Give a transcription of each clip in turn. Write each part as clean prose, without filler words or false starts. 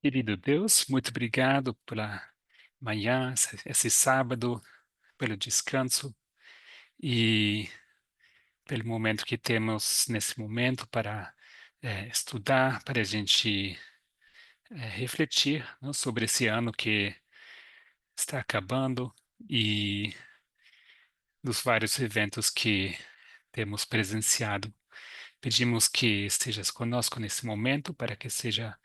Querido Deus, muito obrigado pela manhã, esse sábado, pelo descanso e pelo momento que temos nesse momento para estudar, para a gente refletir, né, sobre esse ano que está acabando e dos vários eventos que temos presenciado. Pedimos que estejas conosco nesse momento para que seja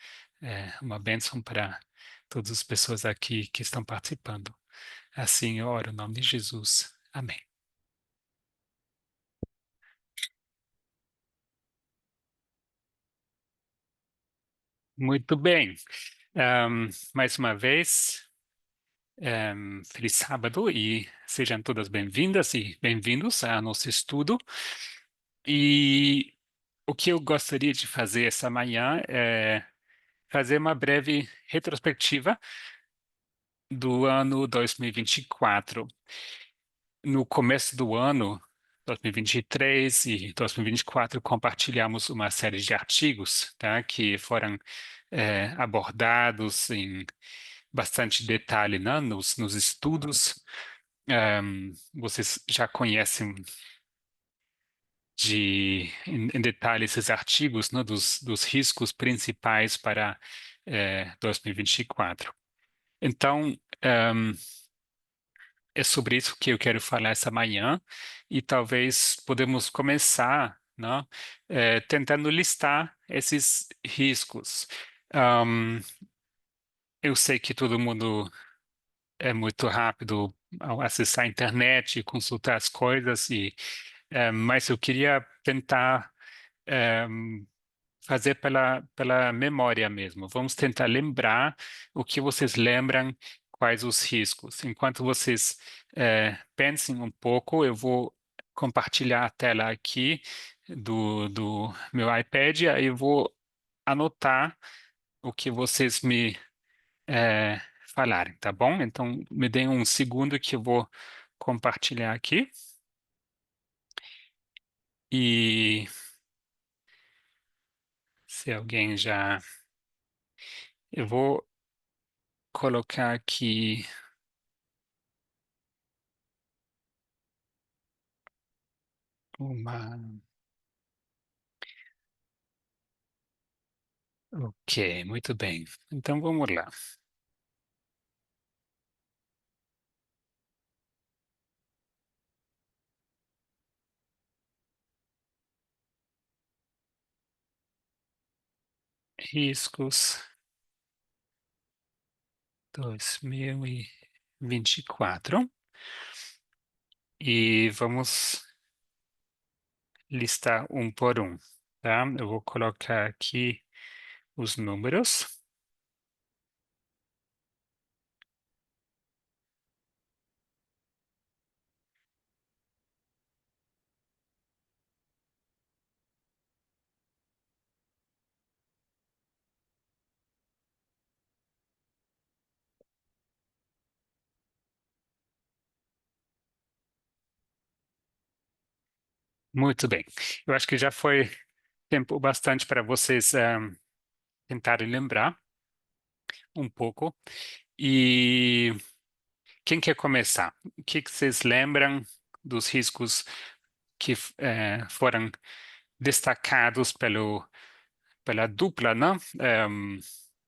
uma bênção para todas as pessoas aqui que estão participando. Assim eu oro em nome de Jesus. Amém. Muito bem. Mais uma vez, feliz sábado e sejam todas bem-vindas e bem-vindos ao nosso estudo. E o que eu gostaria de fazer essa manhã é fazer uma breve retrospectiva do ano 2024. No começo do ano, 2023 e 2024, compartilhamos uma série de artigos, tá, que foram abordados em bastante detalhe, né, nos estudos. Vocês já conhecem em detalhe esses artigos, né, dos riscos principais para 2024. Então, é sobre isso que eu quero falar essa manhã e talvez podemos começar, né, tentando listar esses riscos. Ahm, eu sei que todo mundo é muito rápido ao acessar a internet e consultar as coisas, mas eu queria tentar fazer pela memória mesmo. Vamos tentar lembrar o que vocês lembram, quais os riscos. Enquanto vocês pensem um pouco, eu vou compartilhar a tela aqui do meu iPad, aí eu vou anotar o que vocês me falarem, tá bom? Então, me deem um segundo que eu vou compartilhar aqui. E se alguém já... Eu vou colocar aqui uma... Ok, muito bem. Então vamos lá. Riscos 2024. E vamos listar um por um, tá? Eu vou colocar aqui os números. Muito bem. Eu acho que já foi tempo bastante para vocês tentarem lembrar um pouco. E quem quer começar? O que que vocês lembram dos riscos que foram destacados pela dupla, né?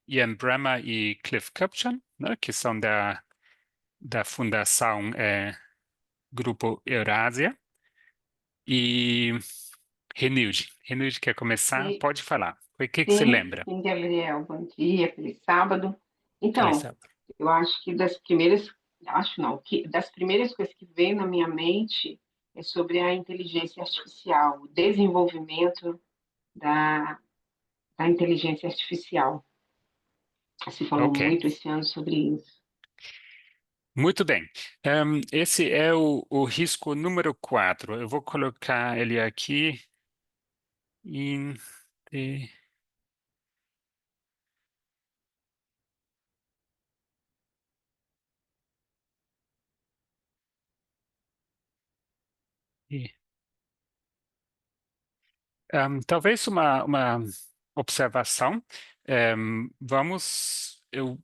Ian Bremmer e Cliff Kupchan, né? Que são da Fundação Grupo Eurásia. E Renilde quer começar? E, Pode falar. O que que você sim, lembra? sim, Gabriel, bom dia, feliz sábado. Então, Felicidade. eu acho que acho não, que das primeiras coisas que veio na minha mente é sobre a inteligência artificial, o desenvolvimento da, da inteligência artificial. Se falou Ok, muito esse ano sobre isso. muito bem. Esse é o risco número 4. Eu vou colocar ele aqui em... e- e- talvez uma observação.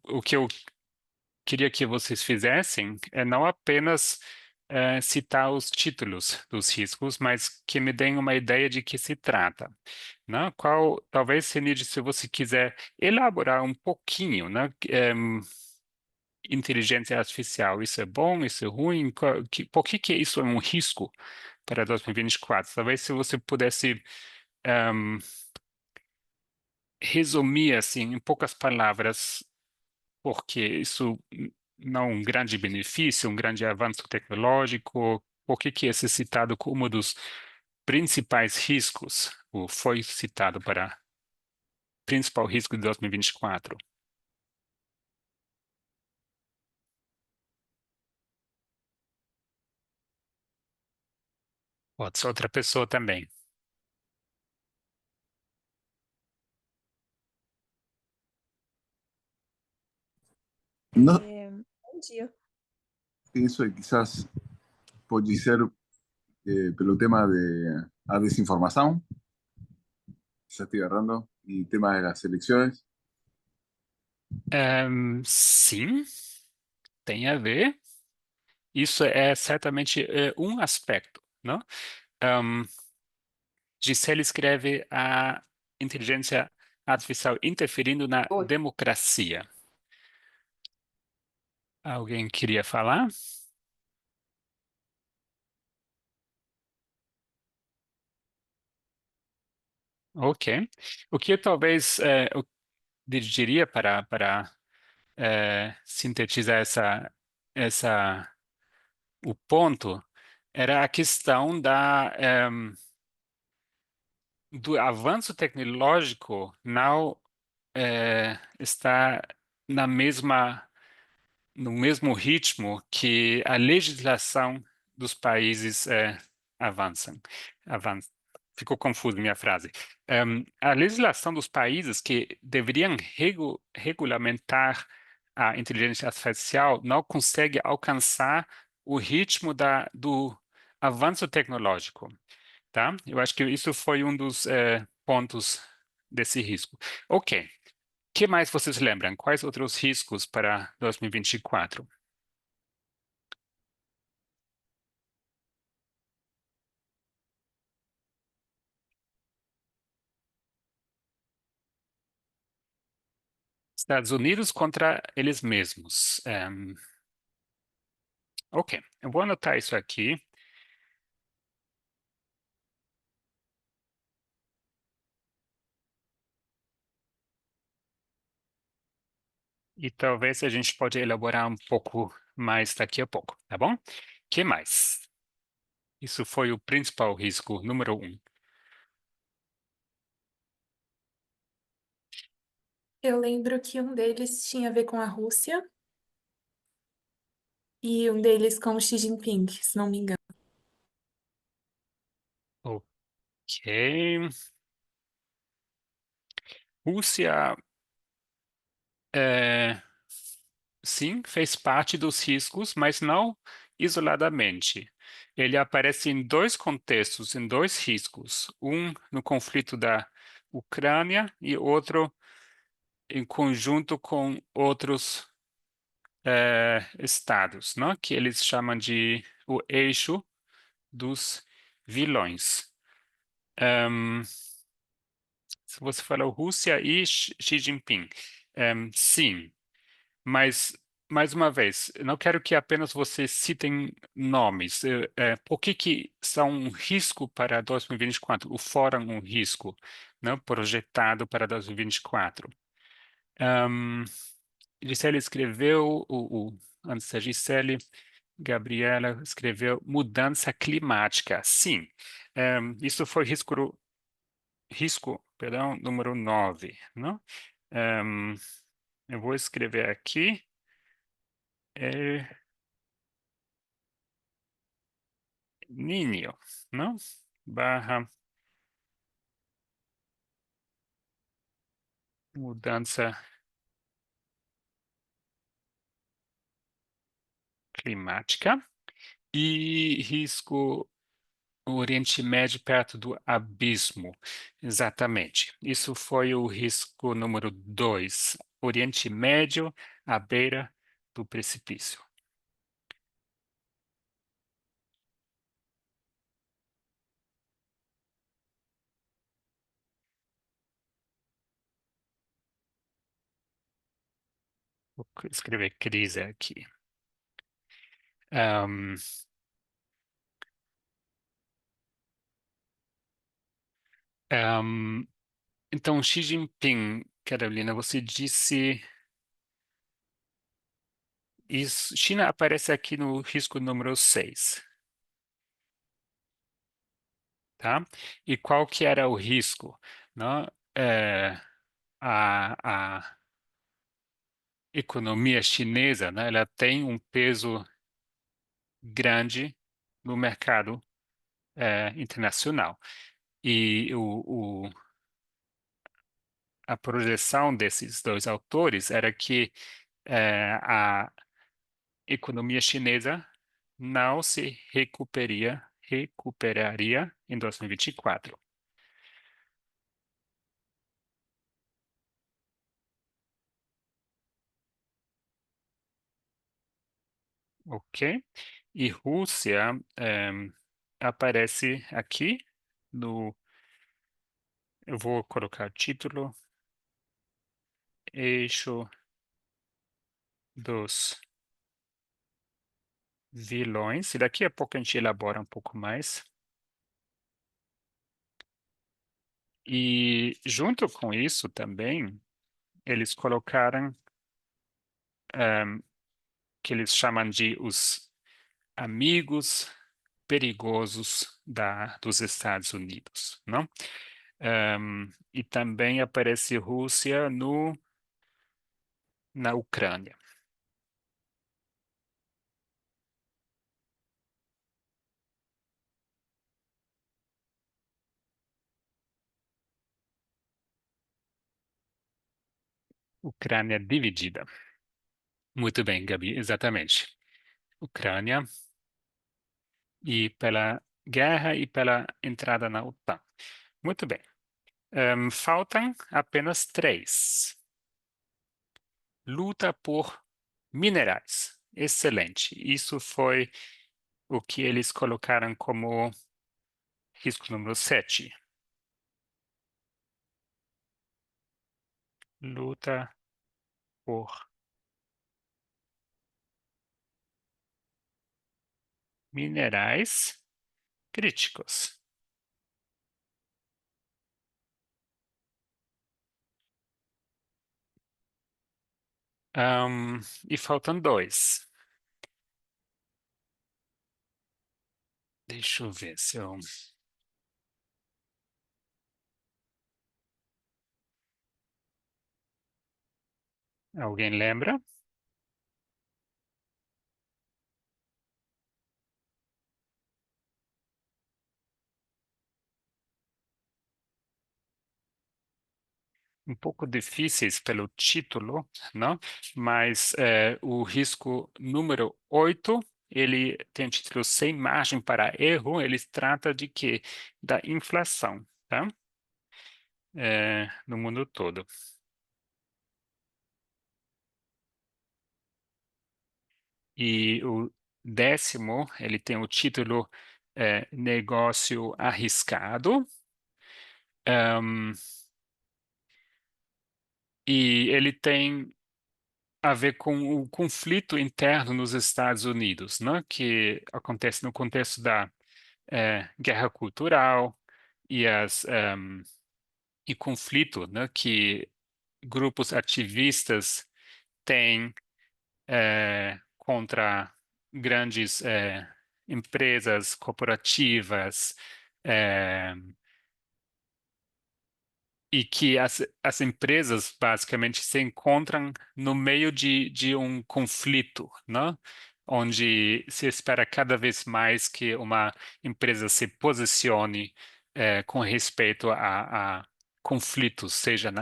O que eu queria que vocês fizessem é não apenas citar os títulos dos riscos, mas que me deem uma ideia de que se trata, né? Talvez, Senide, se você quiser elaborar um pouquinho, né? Inteligência artificial, isso é bom, isso é ruim? Por que isso é um risco para 2024? Talvez se você pudesse ehm, resumir assim em poucas palavras, porque isso não é um grande benefício, um grande avanço tecnológico, por que esse é citado como um dos principais riscos, ou foi citado para principal risco de 2024? Pode ser outra pessoa também. No, Bom dia. pienso que quizás puede ser pelo tema de la desinformación, ya estoy agarrando, y tema de las elecciones. Sim, tem a ver. Isso é certamente um aspecto, não? Ahm, Gisele escreve a inteligência artificial interferindo na Oi. democracia. Alguém queria falar? Ok. O que eu talvez eu diria para sintetizar o ponto era a questão do avanço tecnológico não está na mesma no mesmo ritmo que a legislação dos países avançam. Avança. Ficou confuso minha frase. A legislação dos países que deveriam regulamentar a inteligência artificial não consegue alcançar o ritmo do avanço tecnológico, tá? Eu acho que isso foi um dos pontos desse risco. Ok. Que mais vocês lembram? Quais outros riscos para 2024? Estados Unidos contra eles mesmos. Ok, eu vou anotar isso aqui e talvez a gente pode elaborar um pouco mais daqui a pouco, tá bom? Que mais? Isso foi o principal risco, número um. Eu lembro que um deles tinha a ver com a Rússia e um deles com o Xi Jinping, se não me engano. Ok. Rússia, é, sim, fez parte dos riscos, mas não isoladamente. Ele aparece em dois contextos, em dois riscos. Um no conflito da Ucrânia e outro em conjunto com outros estados, não? Que eles chamam de o eixo dos vilões. Ehm, Se você falou Rússia e Xi Jinping, sim. Mas, mais uma vez, eu não quero que apenas vocês citem nomes. Por que são um risco para 2024? O fórum um risco, não? Projetado para 2024. Um, Gisele escreveu, antes da Gisele, Gabriela escreveu mudança climática. Sim, isso foi perdão, número 9, não? Um, eu vou escrever aqui. É, Ninho, não? Barra mudança climática e risco o Oriente Médio perto do abismo. Exatamente. Isso foi o risco número 2. Oriente Médio à beira do precipício. Vou escrever crise aqui. Ahm, ahm, então, Xi Jinping, Carolina, você disse isso. China aparece aqui no risco número 6, tá? E qual que era o risco? Não? A economia chinesa, né, ela tem um peso grande no mercado internacional. E a projeção desses dois autores era que a economia chinesa não se recuperaria em 2024. Ok? E Rússia aparece aqui no. Eu vou colocar título: Eixo dos vilões. E daqui a pouco a gente elabora um pouco mais. E junto com isso também, eles colocaram que eles chamam de os amigos perigosos dos Estados Unidos, não? E também aparece Rússia na Ucrânia. Ucrânia dividida. Muito bem, Gabi, exatamente. Ucrânia e pela guerra e pela entrada na OTAN. Muito bem. Faltam apenas 3. Luta por minerais. Excelente. Isso foi o que eles colocaram como risco número 7. Luta por minerais críticos. E faltam 2. Deixa eu ver se eu. Alguém lembra? Um pouco difíceis pelo título, não? Mas o risco número 8, ele tem título sem margem para erro, ele trata de quê? Da inflação, tá? No mundo todo. E o 10º, ele tem o título Negócio Arriscado. E ele tem a ver com o conflito interno nos Estados Unidos, né? Que acontece no contexto da guerra cultural e e conflito, né? Que grupos ativistas têm contra grandes empresas corporativas, eh, e que as empresas basicamente se encontram no meio de um conflito, né? Onde se espera cada vez mais que uma empresa se posicione com respeito a conflitos, seja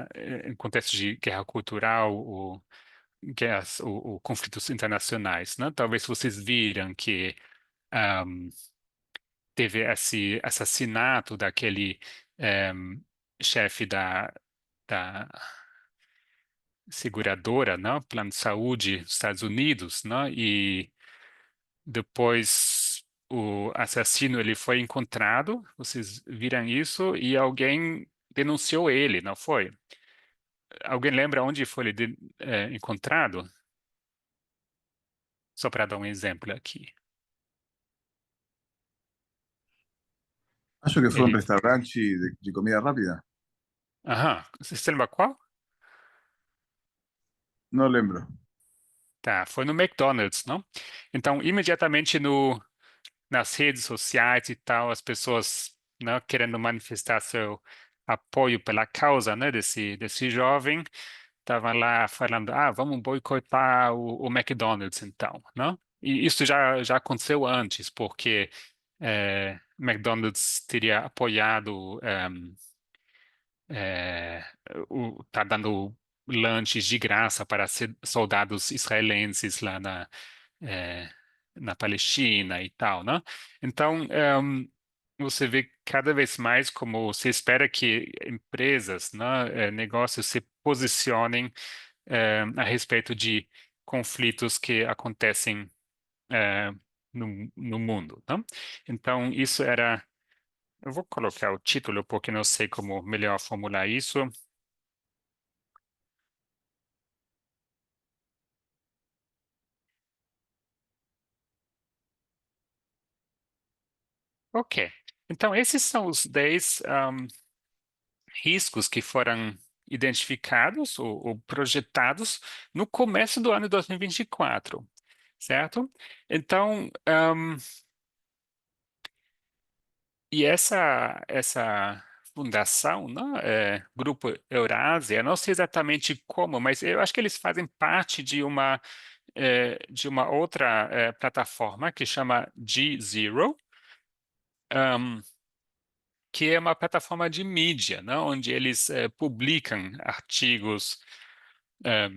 em contexto de guerra cultural ou ou conflitos internacionais, né? Talvez vocês viram que teve esse assassinato daquele chefe da seguradora, não? Plano de Saúde dos Estados Unidos, não? E depois o assassino ele foi encontrado, vocês viram isso, e alguém denunciou ele, não foi? Alguém lembra onde foi ele encontrado? Só para dar um exemplo aqui. Acho que fue un Ele, restaurante de comida rápida. aham, você lembra qual? No lembro. Tá, foi no McDonald's, não? Então, imediatamente no nas redes sociais e tal, as pessoas, né, querendo manifestar seu apoio pela causa, né, desse jovem, estavam lá falando, vamos boicotar o McDonald's, então, não? E isso já aconteceu antes, porque McDonald's teria apoiado é, tá dando lanches de graça para soldados israelenses lá é, na Palestina e tal, né? Então, você vê cada vez mais como se espera que empresas, né, negócios se posicionem a respeito de conflitos que acontecem no mundo, né? Então, isso era. Eu vou colocar o título porque não sei como melhor formular isso. Ok. Então, esses são os 10 riscos que foram identificados ou projetados no começo do ano de 2024, certo? Então, e essa fundação, né, Grupo Eurásia, não sei exatamente como, mas eu acho que eles fazem parte de uma outra plataforma que chama G0, que é uma plataforma de mídia, né, onde eles publicam artigos, eh,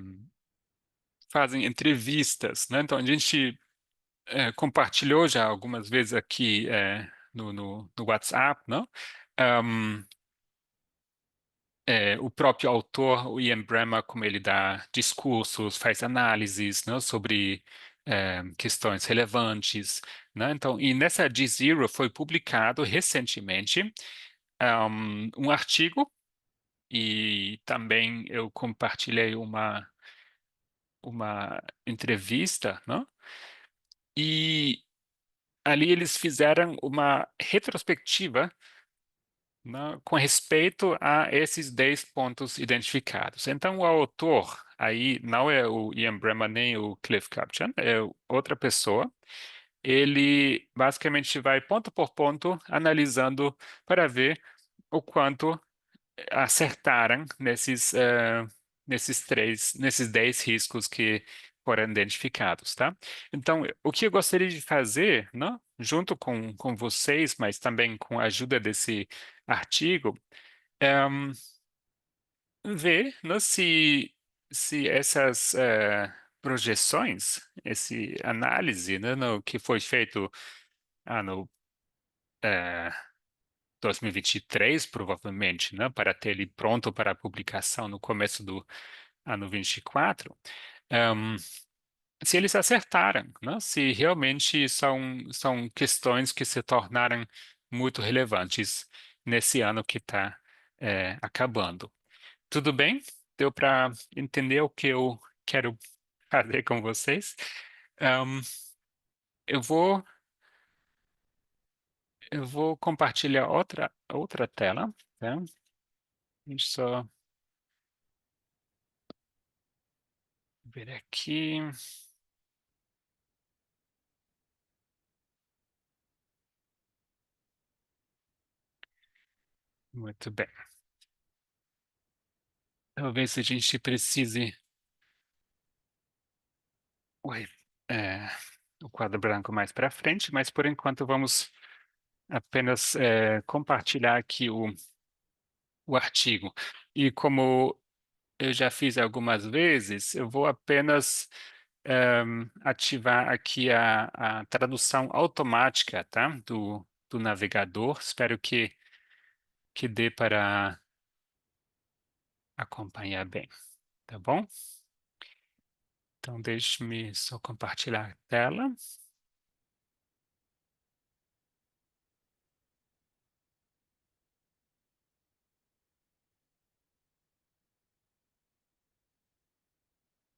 fazem entrevistas, né? Então a gente compartilhou já algumas vezes aqui no WhatsApp, não? Ahm, o próprio autor, o Ian Bremmer, como ele dá discursos, faz análises, né, sobre questões relevantes, né? Então, e nessa G0 foi publicado recentemente um artigo e também eu compartilhei uma entrevista, né? E ali eles fizeram uma retrospectiva, né, com respeito a esses 10 pontos identificados. Então, o autor aí não é o Ian Bremmer nem o Cliff Kupchan, é outra pessoa. Ele basicamente vai ponto por ponto analisando para ver o quanto acertaram nesses 10 riscos que foram identificados, tá? Então, o que eu gostaria de fazer, né, junto com vocês, mas também com a ajuda desse artigo, é ver, né, se essas projeções, esse análise, né, no que foi feito no 2023, provavelmente, né, para ter ele pronto para a publicação no começo do ano 24, ehm, se eles acertaram, né, se realmente são questões que se tornaram muito relevantes nesse ano que está acabando. Tudo bem? Deu para entender o que eu quero fazer com vocês? Ehm, eu vou, eu vou compartilhar outra tela, tá? Deixa eu só ver aqui. Muito bem. Talvez a gente precise. Oi, é, o quadro branco mais para frente, mas por enquanto vamos apenas compartilhar aqui o artigo. E como eu já fiz algumas vezes, eu vou apenas ativar aqui a tradução automática, tá? do navegador. Espero que dê para acompanhar bem, tá bom? Então, deixe-me só compartilhar a tela.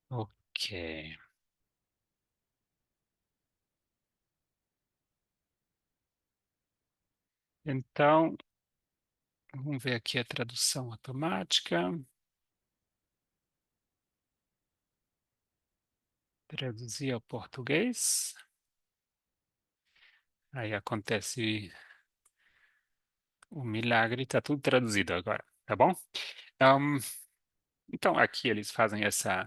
Ok. Então, vamos ver aqui a tradução automática. Traduzir ao português. Aí acontece o milagre, está tudo traduzido agora, tá bom? Então, aqui eles fazem essa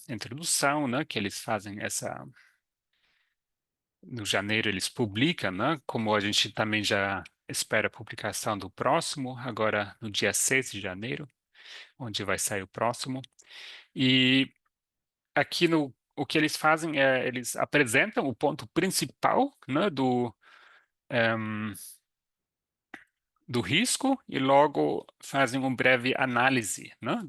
introdução, né? Que eles fazem essa... No janeiro eles publicam, né? Como a gente também já espera a publicação do próximo, agora no dia 6 de janeiro, onde vai sair o próximo. E aqui o que eles fazem é, eles apresentam o ponto principal, né, do risco e logo fazem uma breve análise, né,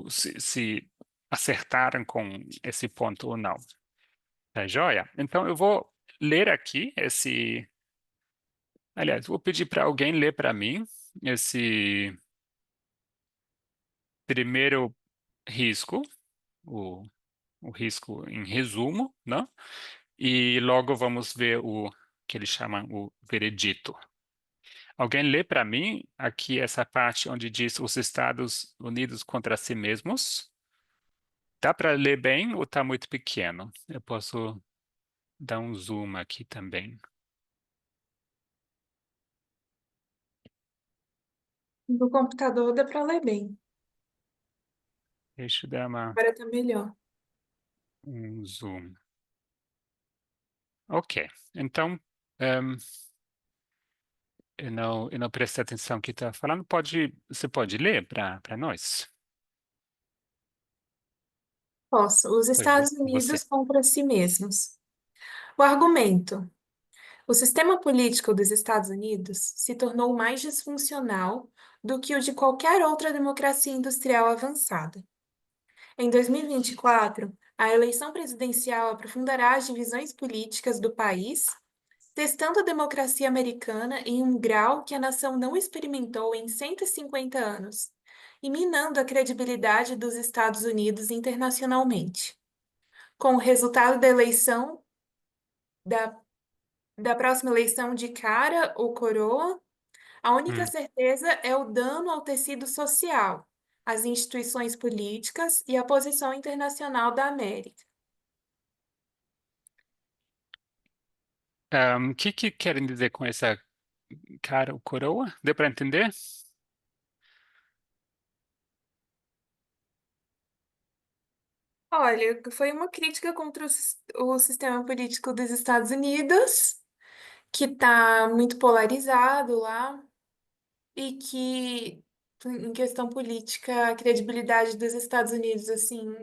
se acertaram com esse ponto ou não. Tá joia? Então eu vou ler aqui aliás, vou pedir para alguém ler para mim esse primeiro risco, o risco em resumo, né? E logo vamos ver o que eles chamam o veredito. Alguém lê para mim aqui essa parte onde diz os Estados Unidos contra si mesmos? Dá para ler bem ou está muito pequeno? Eu posso dar um zoom aqui também. No computador dá para ler bem. Deixa eu dar Agora tá melhor. um zoom. Ok, então ehm, eu não prestei atenção no que está falando. Você pode ler para nós? Posso. Os Por favor, Estados você. Unidos contra si mesmos. O argumento: o sistema político dos Estados Unidos se tornou mais disfuncional do que o de qualquer outra democracia industrial avançada. Em 2024, a eleição presidencial aprofundará as divisões políticas do país, testando a democracia americana em um grau que a nação não experimentou em 150 anos, e minando a credibilidade dos Estados Unidos internacionalmente. Com o resultado da eleição, da, da próxima eleição de cara ou coroa, a única Hum. certeza é o dano ao tecido social, às instituições políticas e à posição internacional da América. O que querem dizer com essa cara ou coroa? Deu para entender? Olha, foi uma crítica contra o sistema político dos Estados Unidos, que está muito polarizado lá, e que, em questão política, a credibilidade dos Estados Unidos, assim,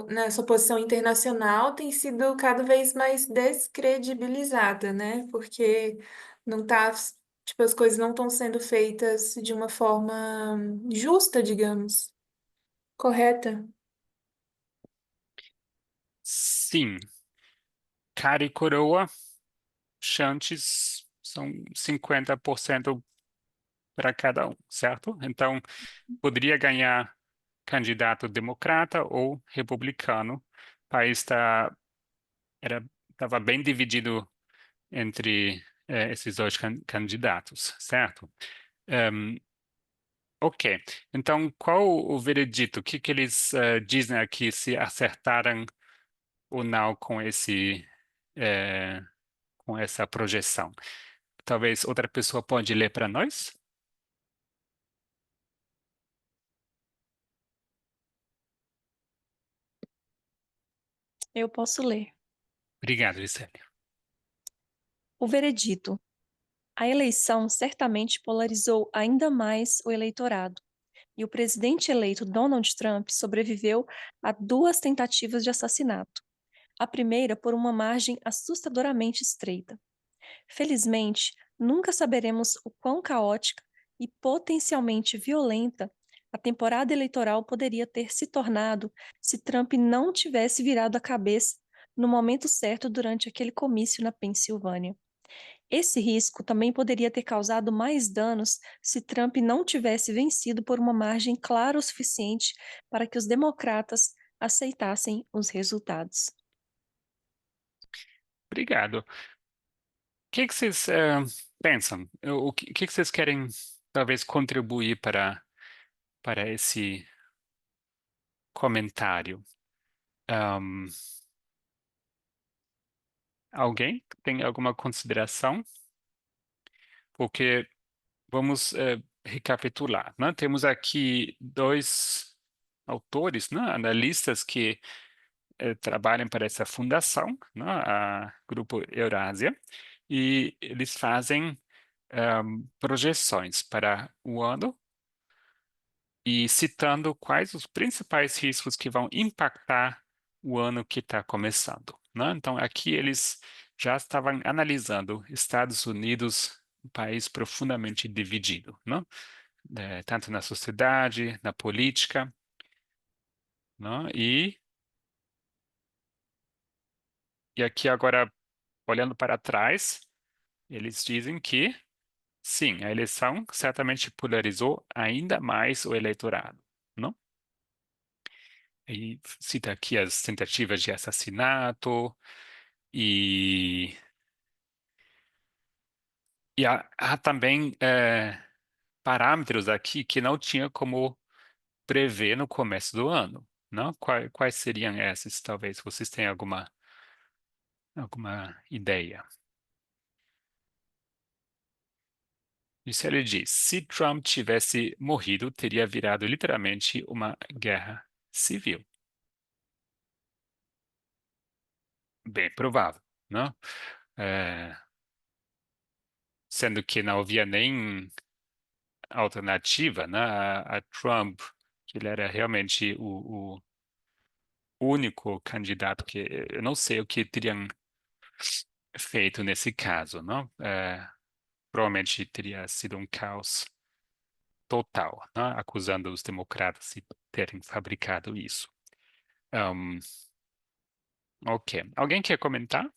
na sua posição internacional tem sido cada vez mais descredibilizada, né? Porque não tá, tipo, as coisas não estão sendo feitas de uma forma justa, digamos, correta. Sim. Cara e coroa, chances são 50% para cada um, certo? Então, poderia ganhar candidato democrata ou republicano. O país estava bem dividido entre esses dois candidatos, certo? Ehm, ok, então qual o veredito? O que eles dizem aqui se acertaram ou não com essa projeção? Talvez outra pessoa pode ler para nós? Eu posso ler. Obrigado, Gisele. O veredito. A eleição certamente polarizou ainda mais o eleitorado, e o presidente eleito Donald Trump sobreviveu a 2 tentativas de assassinato. a primeira por uma margem assustadoramente estreita. Felizmente, nunca saberemos o quão caótica e potencialmente violenta a temporada eleitoral poderia ter se tornado se Trump não tivesse virado a cabeça no momento certo durante aquele comício na Pensilvânia. Esse risco também poderia ter causado mais danos se Trump não tivesse vencido por uma margem clara o suficiente para que os democratas aceitassem os resultados. Obrigado. O que vocês pensam? O que vocês querem, talvez, contribuir para esse comentário? Ahm, Alguém tem alguma consideração? Porque vamos recapitular, né? Temos aqui dois autores, né? Analistas que trabalham para essa fundação, né? A Grupo Eurásia, e eles fazem projeções para o ano e citando quais os principais riscos que vão impactar o ano que está começando, né? Então, aqui eles já estavam analisando Estados Unidos, um país profundamente dividido, né? Tanto na sociedade, na política, né? E aqui agora, olhando para trás, eles dizem que, sim, a eleição certamente polarizou ainda mais o eleitorado, não? E cita aqui as tentativas de assassinato e, há também parâmetros aqui que não tinha como prever no começo do ano, não? Quais seriam esses? Talvez vocês tenham alguma ideia. Isso ele diz: se Trump tivesse morrido, teria virado literalmente uma guerra civil. Bem provável, não? É, sendo que não havia nem alternativa, né, a Trump, que ele era realmente o único candidato que eu não sei o que teriam feito nesse caso, não? Provavelmente teria sido um caos total, né, acusando os democratas de terem fabricado isso. Um, ok. Alguém quer comentar?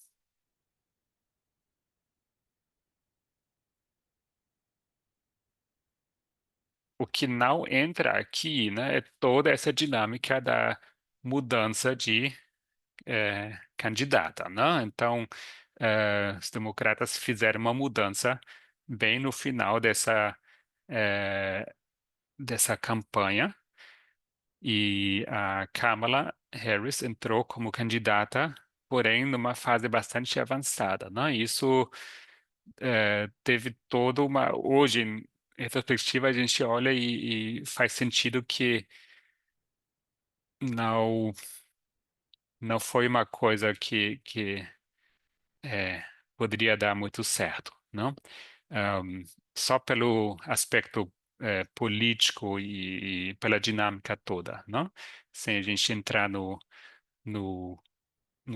O que não entra aqui, né, é toda essa dinâmica da mudança de candidata, né? Então, os democratas fizeram uma mudança bem no final dessa campanha e a Kamala Harris entrou como candidata, porém numa fase bastante avançada, né? Isso teve toda uma... Hoje, em retrospectiva, a gente olha e faz sentido que não, não foi uma coisa que poderia dar muito certo, não? Ahm, Só pelo aspecto político e pela dinâmica toda, não? Sem a gente entrar no, no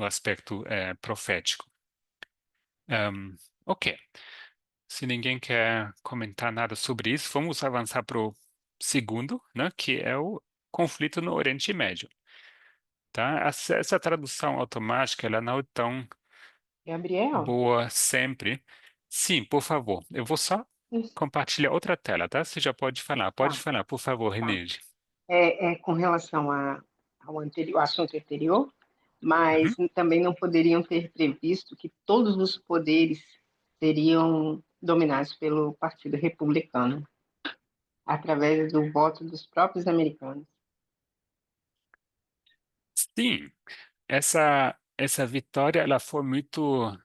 aspecto profético. Ok. Se ninguém quer comentar nada sobre isso, vamos avançar para o segundo, né? Que é o conflito no Oriente Médio, tá? Essa tradução automática, ela não é tão Gabriel, boa sempre. Sim, por favor. Eu vou só isso, compartilhar outra tela, tá? Você já pode falar. Pode tá, falar, por favor, tá. Renilde. Com relação ao anterior, assunto anterior, mas Uhum. também não poderiam ter previsto que todos os poderes seriam dominados pelo Partido Republicano, através do voto dos próprios americanos. Sim, essa vitória ela foi muito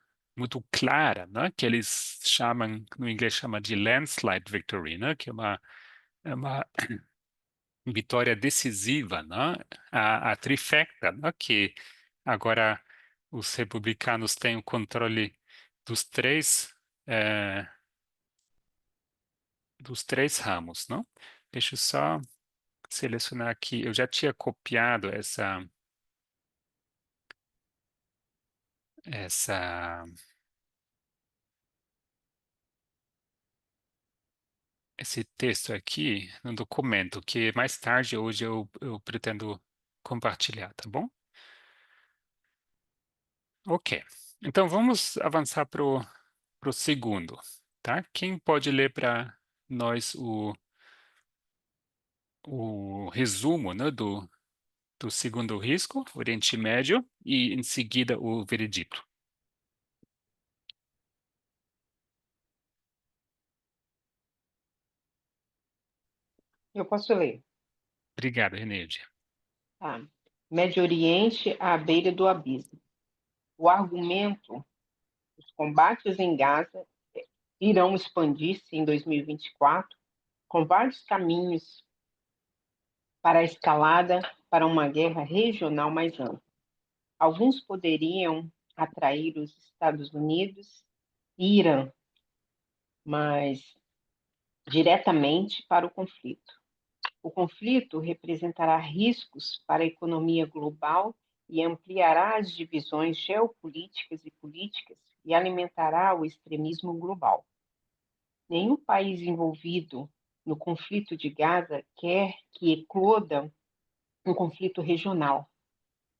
clara, né? Que eles chamam, no inglês chama de landslide victory, né? Que é uma vitória decisiva, né? A trifecta, né? Que agora os republicanos têm o controle dos três eh, ramos, não? Deixa eu só selecionar aqui. Eu já tinha copiado essa, esse texto aqui no documento, que mais tarde, hoje, eu pretendo compartilhar, tá bom? Ok. Então, vamos avançar para o segundo, tá? Quem pode ler para nós o resumo, né, do segundo risco, Oriente Médio, e em seguida o veredito? Eu posso ler. Obrigado, Reneide. Tá. Médio Oriente à beira do abismo. O argumento, os combates em Gaza irão expandir-se em 2024 com vários caminhos para a escalada para uma guerra regional mais ampla. Alguns poderiam atrair os Estados Unidos e Irã, mas diretamente para o conflito. O conflito representará riscos para a economia global e ampliará as divisões geopolíticas e políticas e alimentará o extremismo global. Nenhum país envolvido no conflito de Gaza quer que ecloda um conflito regional,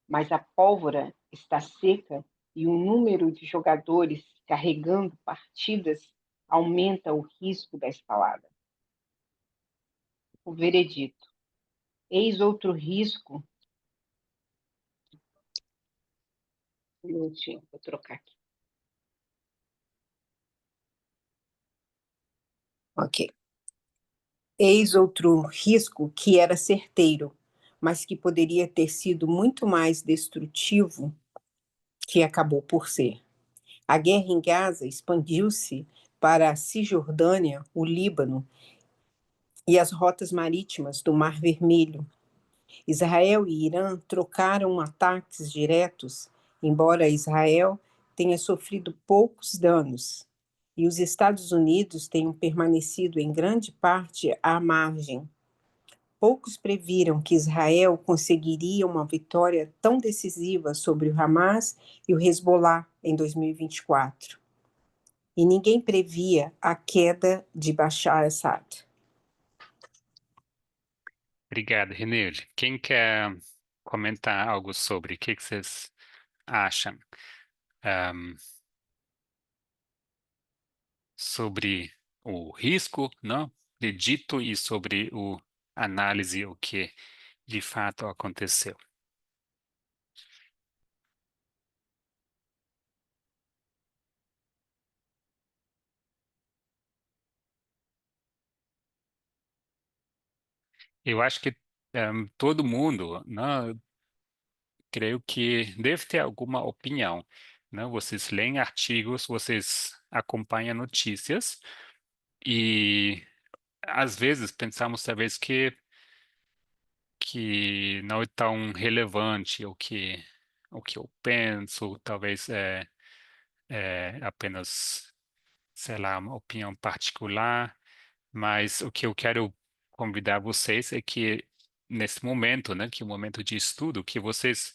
mas a pólvora está seca e o número de jogadores carregando partidas aumenta o risco da escalada. O veredito. Eis outro risco. Um minutinho, vou trocar aqui. Ok. Eis outro risco que era certeiro, mas que poderia ter sido muito mais destrutivo que acabou por ser. A guerra em Gaza expandiu-se para a Cisjordânia, o Líbano e as rotas marítimas do Mar Vermelho. Israel e Irã trocaram ataques diretos, embora Israel tenha sofrido poucos danos, e os Estados Unidos tenham permanecido em grande parte à margem. Poucos previram que Israel conseguiria uma vitória tão decisiva sobre o Hamas e o Hezbollah em 2024. E ninguém previa a queda de Bashar Assad. Obrigado, Reneide. Quem quer comentar algo sobre o que vocês acham sobre o risco, não? Acredito e sobre o análise, o que de fato aconteceu. Eu acho que todo mundo, não, creio que deve ter alguma opinião, não? Vocês leem artigos, vocês acompanham notícias e às vezes pensamos talvez que não é tão relevante o que eu penso, talvez é apenas, sei lá, uma opinião particular, mas o que eu quero convidar vocês é que nesse momento, né, que é um momento de estudo, que vocês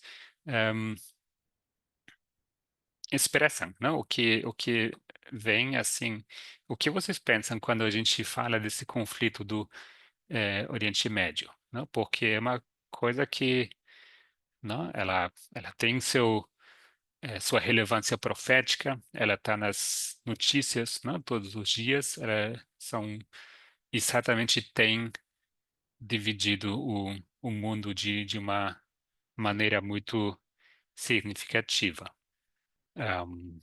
expressam, não, o que vem assim, o que vocês pensam quando a gente fala desse conflito do Oriente Médio, não? Porque é uma coisa que, não, ela tem sua relevância profética, ela está nas notícias, não, todos os dias, ela são exatamente tem dividido o mundo de uma maneira muito significativa. Ahm,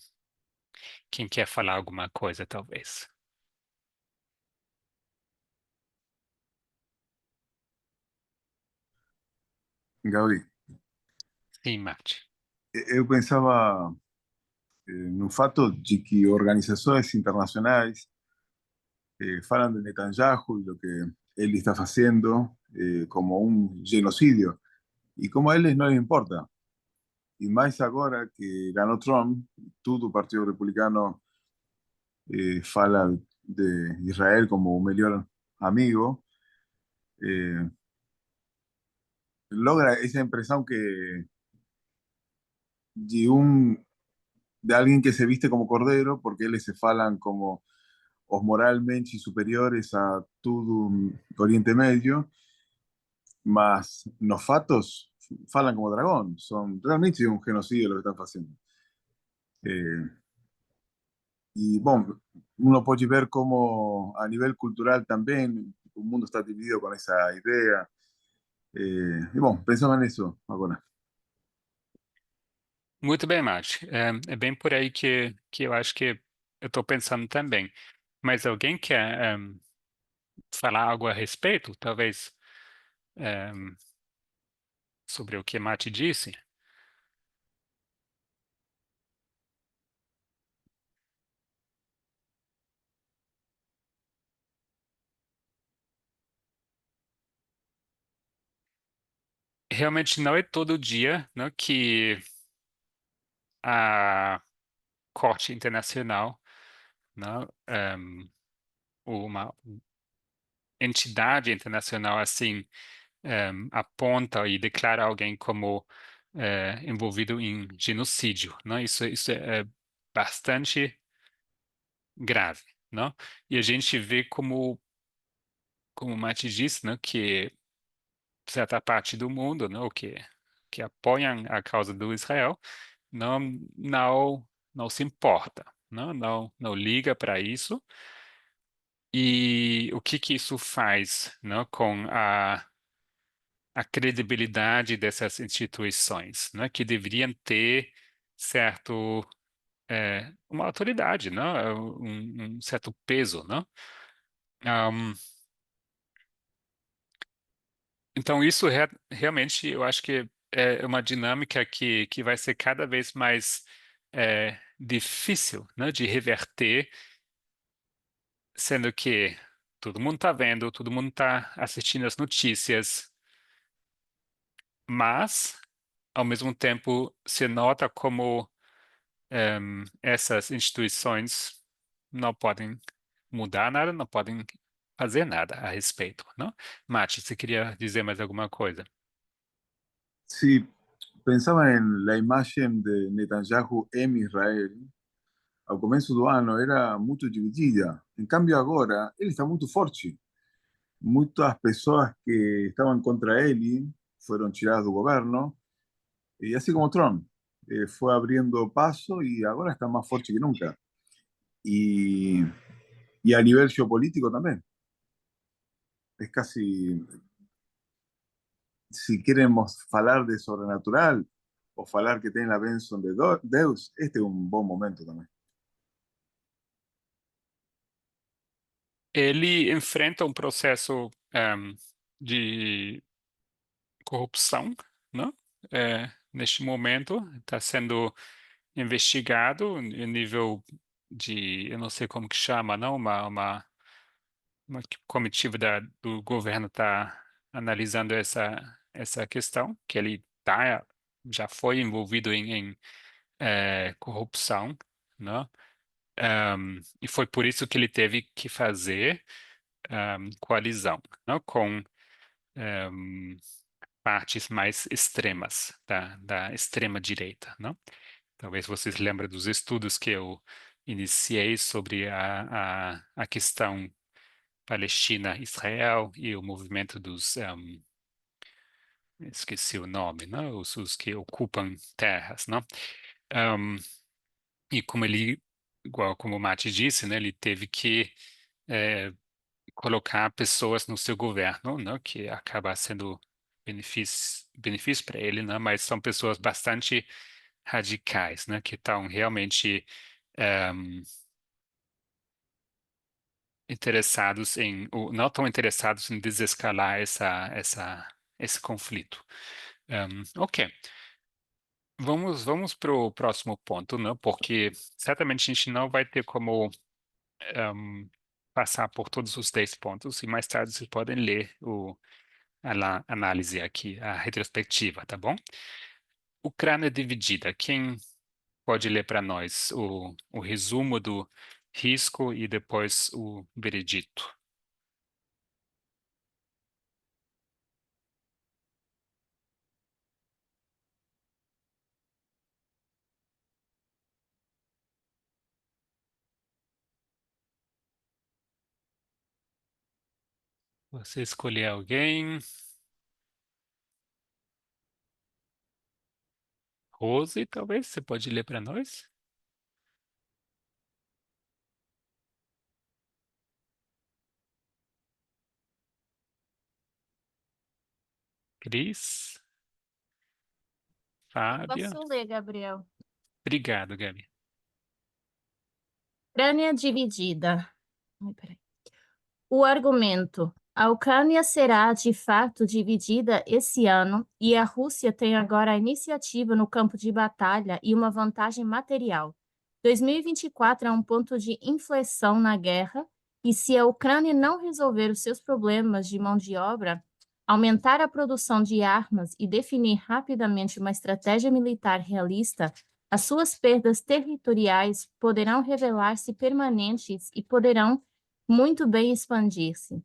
quem quer falar alguma coisa, talvez? Gabriel, Sim, Marte. eu pensava no fato de que organizações internacionais falan de Netanyahu y lo que él está haciendo como un genocidio, y como a ellos no les importa. Y más ahora que ganó Trump, todo el Partido Republicano fala de Israel como un mejor amigo, eh, logra esa impresión que de un de alguien que se viste como cordero, porque eles se falam como os moralmente superiores a todo o Oriente Médio, mas nos fatos falan como dragón. Son realmente un genocidio lo que están haciendo. Eh, y bueno, uno puede ver cómo a nivel cultural también el mundo está dividido con esa idea. Y bueno, pensaba en eso ahora. Muito bem, Mate. É bem por aí que eu acho que eu estou pensando também. Mas alguém quer falar algo a respeito, talvez, sobre o que Mate disse? Realmente não é todo dia, né, que a Corte Internacional, né, uma entidade internacional assim aponta e declara alguém como envolvido em genocídio, né? Isso é bastante grave, né? E a gente vê como o Mati disse, né, que certa parte do mundo, né, o que apoiam a causa do Israel, não não se importa, não liga para isso. E o que isso faz, né, com a credibilidade dessas instituições, né, que deveriam ter certo uma autoridade, né, um certo peso, né? Ahm, então isso realmente eu acho que é uma dinâmica que vai ser cada vez mais difícil, né, de reverter, sendo que todo mundo está vendo, todo mundo está assistindo as notícias, mas ao mesmo tempo se nota como essas instituições não podem mudar nada, não podem fazer nada a respeito, não? Mati, você queria dizer mais alguma coisa? Sí, pensaba en la imagen de Netanyahu en Israel. Ao começo do ano era muito dividida. Em cambio, agora ele está muito forte. Muitas pessoas que estavam contra ele foram tiradas do governo, e assim como Trump, foi abrindo paso e agora está mais forte que nunca. E, e a nível geopolítico também. Es casi, si queremos falar de sobrenatural o falar que tem a bênção de Deus, este é um bom momento também. Ele enfrenta um processo de corrupção, né? Neste momento está sendo investigado em nível de, eu não sei como que chama, não, uma comitiva do governo está analisando essa questão, que ele já foi envolvido em corrupção, né? E foi por isso que ele teve que fazer coalizão, né? Com um, partes mais extremas da extrema direita, né? Talvez vocês lembrem dos estudos que eu iniciei sobre a questão Palestina-Israel e o movimento dos, esqueci o nome, né? Os que ocupam terras, né? Um, e como ele, igual como o Mati disse, né? Ele teve que colocar pessoas no seu governo, né? Que acaba sendo benefício para ele, né? Mas são pessoas bastante radicais, né? Que estão realmente interessados ou não estão interessados em desescalar esse conflito. Ok, vamos para o próximo ponto, né? Porque certamente a gente não vai ter como passar por todos os 10 pontos e mais tarde vocês podem ler a análise aqui, a retrospectiva, tá bom? Ucrânia dividida. Quem pode ler para nós o resumo do risco e depois o veredito? Você escolher alguém. Rose, talvez, você pode ler para nós? Cris, Fábia. Posso ler, Gabriel? Obrigado, Gabi. Ucrânia dividida. Ai, peraí. O argumento. A Ucrânia será de fato dividida esse ano e a Rússia tem agora a iniciativa no campo de batalha e uma vantagem material. 2024 é um ponto de inflexão na guerra e se a Ucrânia não resolver os seus problemas de mão de obra, aumentar a produção de armas e definir rapidamente uma estratégia militar realista, as suas perdas territoriais poderão revelar-se permanentes e poderão muito bem expandir-se.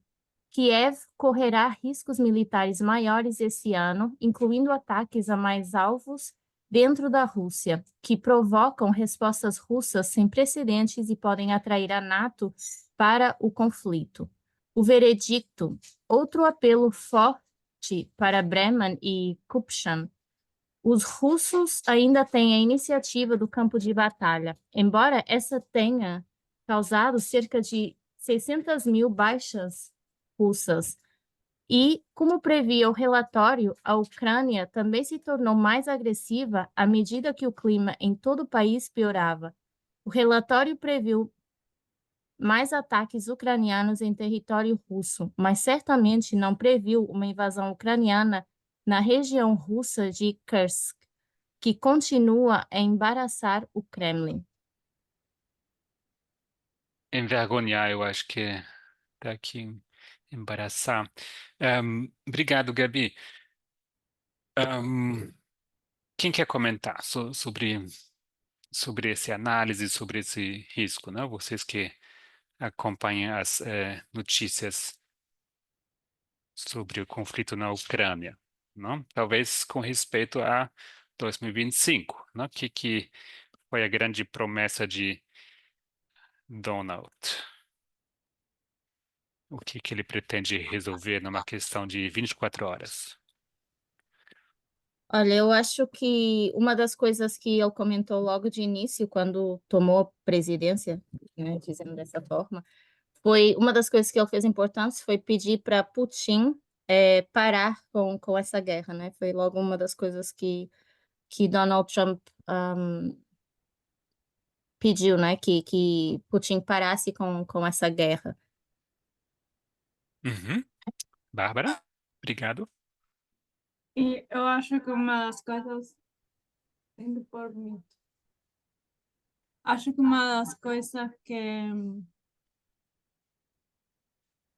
Kiev correrá riscos militares maiores esse ano, incluindo ataques a mais alvos dentro da Rússia, que provocam respostas russas sem precedentes e podem atrair a NATO para o conflito. O veredicto, outro apelo forte para Bremen e Kupchan. Os russos ainda têm a iniciativa do campo de batalha, embora essa tenha causado cerca de 600.000 baixas russas. E, como previa o relatório, a Ucrânia também se tornou mais agressiva à medida que o clima em todo o país piorava. O relatório previu mais ataques ucranianos em território russo, mas certamente não previu uma invasão ucraniana na região russa de Kursk, que continua a embaraçar o Kremlin. Envergonhar, eu acho que tá aqui, embaraçar. Obrigado, Gabi. Quem quer comentar sobre essa análise, sobre esse risco, né? Vocês que acompanham as notícias sobre o conflito na Ucrânia, não? Talvez com respeito a 2025, não? Que foi a grande promessa de Donald. O que ele pretende resolver numa questão de 24 horas? Olha, eu acho que uma das coisas que ele comentou logo de início, quando tomou a presidência, né, dizendo dessa forma, foi uma das coisas que ele fez importantes foi pedir para Putin parar com essa guerra, né? Foi logo uma das coisas que Donald Trump pediu, né? Que Putin parasse com essa guerra. Uhum. Bárbara, obrigado. E eu acho que uma das coisas. Indo por mim. Acho que uma das coisas que.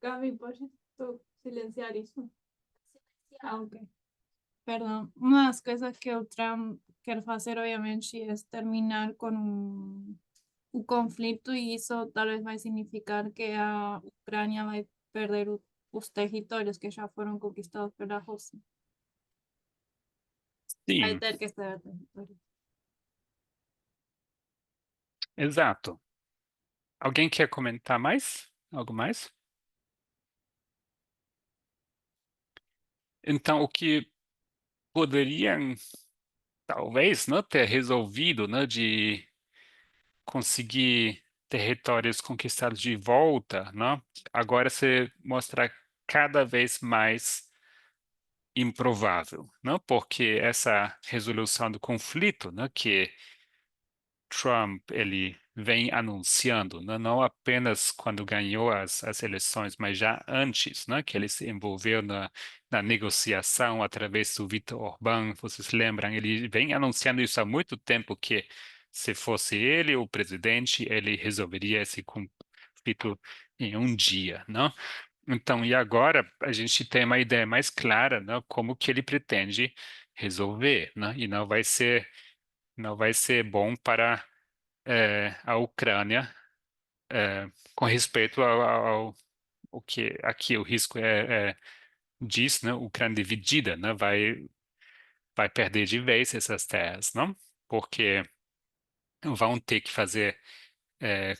Gabi, pode tu silenciar isso? Ah, ok. Perdão. Uma das coisas que o Trump quer fazer, obviamente, é terminar com o conflito e isso talvez vai significar que a Ucrânia vai perder os territórios que já foram conquistados pela Rússia. Vai Sim, ter que ceder território. exato. Alguém quer comentar mais? Algo mais? Então, o que poderiam, talvez, né, ter resolvido, né, de conseguir territórios conquistados de volta, né, agora se mostra cada vez mais improvável, né, porque essa resolução do conflito, né, que Trump ele vem anunciando, né, não apenas quando ganhou as eleições, mas já antes, né, que ele se envolveu na negociação através do Viktor Orbán, vocês lembram? Ele vem anunciando isso há muito tempo que se fosse ele o presidente, ele resolveria esse conflito em um dia, não? Então, e agora a gente tem uma ideia mais clara, né, como que ele pretende resolver, né? E não vai ser bom para a Ucrânia com respeito ao que aqui o risco diz, né? Ucrânia dividida, né? Vai perder de vez essas terras, não? Porque vão ter que fazer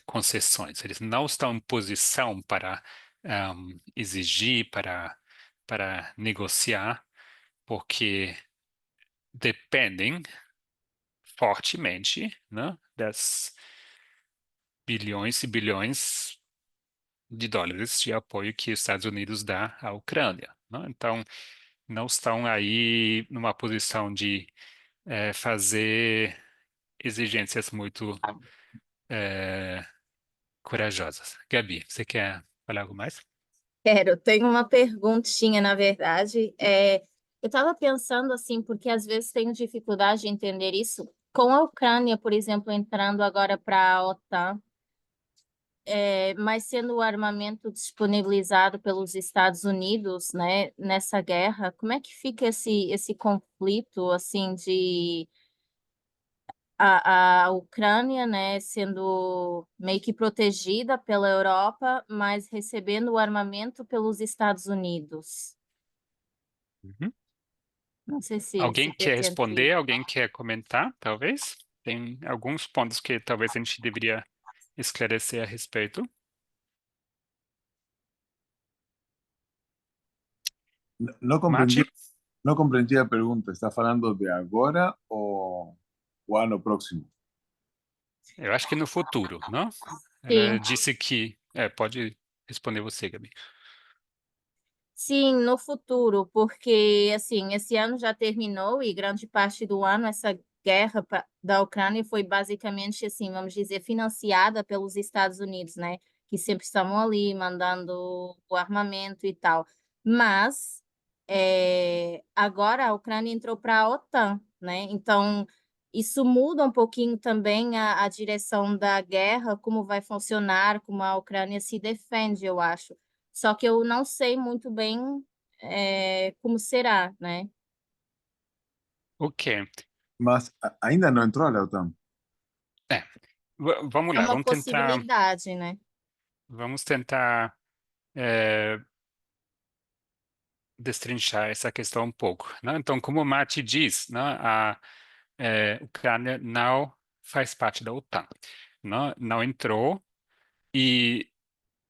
concessões. Eles não estão em posição para exigir, para negociar, porque dependem fortemente, né, das bilhões e bilhões de dólares de apoio que os Estados Unidos dá à Ucrânia, né? Então, não estão aí numa posição de fazer exigências muito corajosas. Gabi, você quer falar algo mais? Quero, tenho uma perguntinha, na verdade. Eu estava pensando assim, porque às vezes tenho dificuldade de entender isso. Com a Ucrânia, por exemplo, entrando agora para a OTAN, mas sendo o armamento disponibilizado pelos Estados Unidos, né, nessa guerra, como é que fica esse conflito, assim, de a Ucrânia, né, sendo meio que protegida pela Europa, mas recebendo o armamento pelos Estados Unidos? Uhum. Não sei se Alguém quer pretende. responder? Alguém quer comentar, talvez? Tem alguns pontos que talvez a gente deveria esclarecer a respeito. No comprendí, Mate, no comprendí la pregunta. ¿Estás hablando de ahora o ano próximo? eu acho que no futuro, não? Ela Sim, disse que... pode responder você, Gabi. sim, no futuro, porque assim, esse ano já terminou e grande parte do ano essa guerra da Ucrânia foi basicamente assim, vamos dizer, financiada pelos Estados Unidos, né? Que sempre estavam ali mandando o armamento e tal. Mas agora a Ucrânia entrou para a OTAN, né? Então isso muda um pouquinho também a direção da guerra, como vai funcionar, como a Ucrânia se defende, eu acho. Só que eu não sei muito bem como será, né? Ok. Mas ainda no entró a la OTAN. É, vamos É lá, uma possibilidade, né? vamos tentar é, destrinchar essa questão um pouco, né? Então, como o Mati diz, né, a Ucrânia não faz parte da OTAN, não entrou e,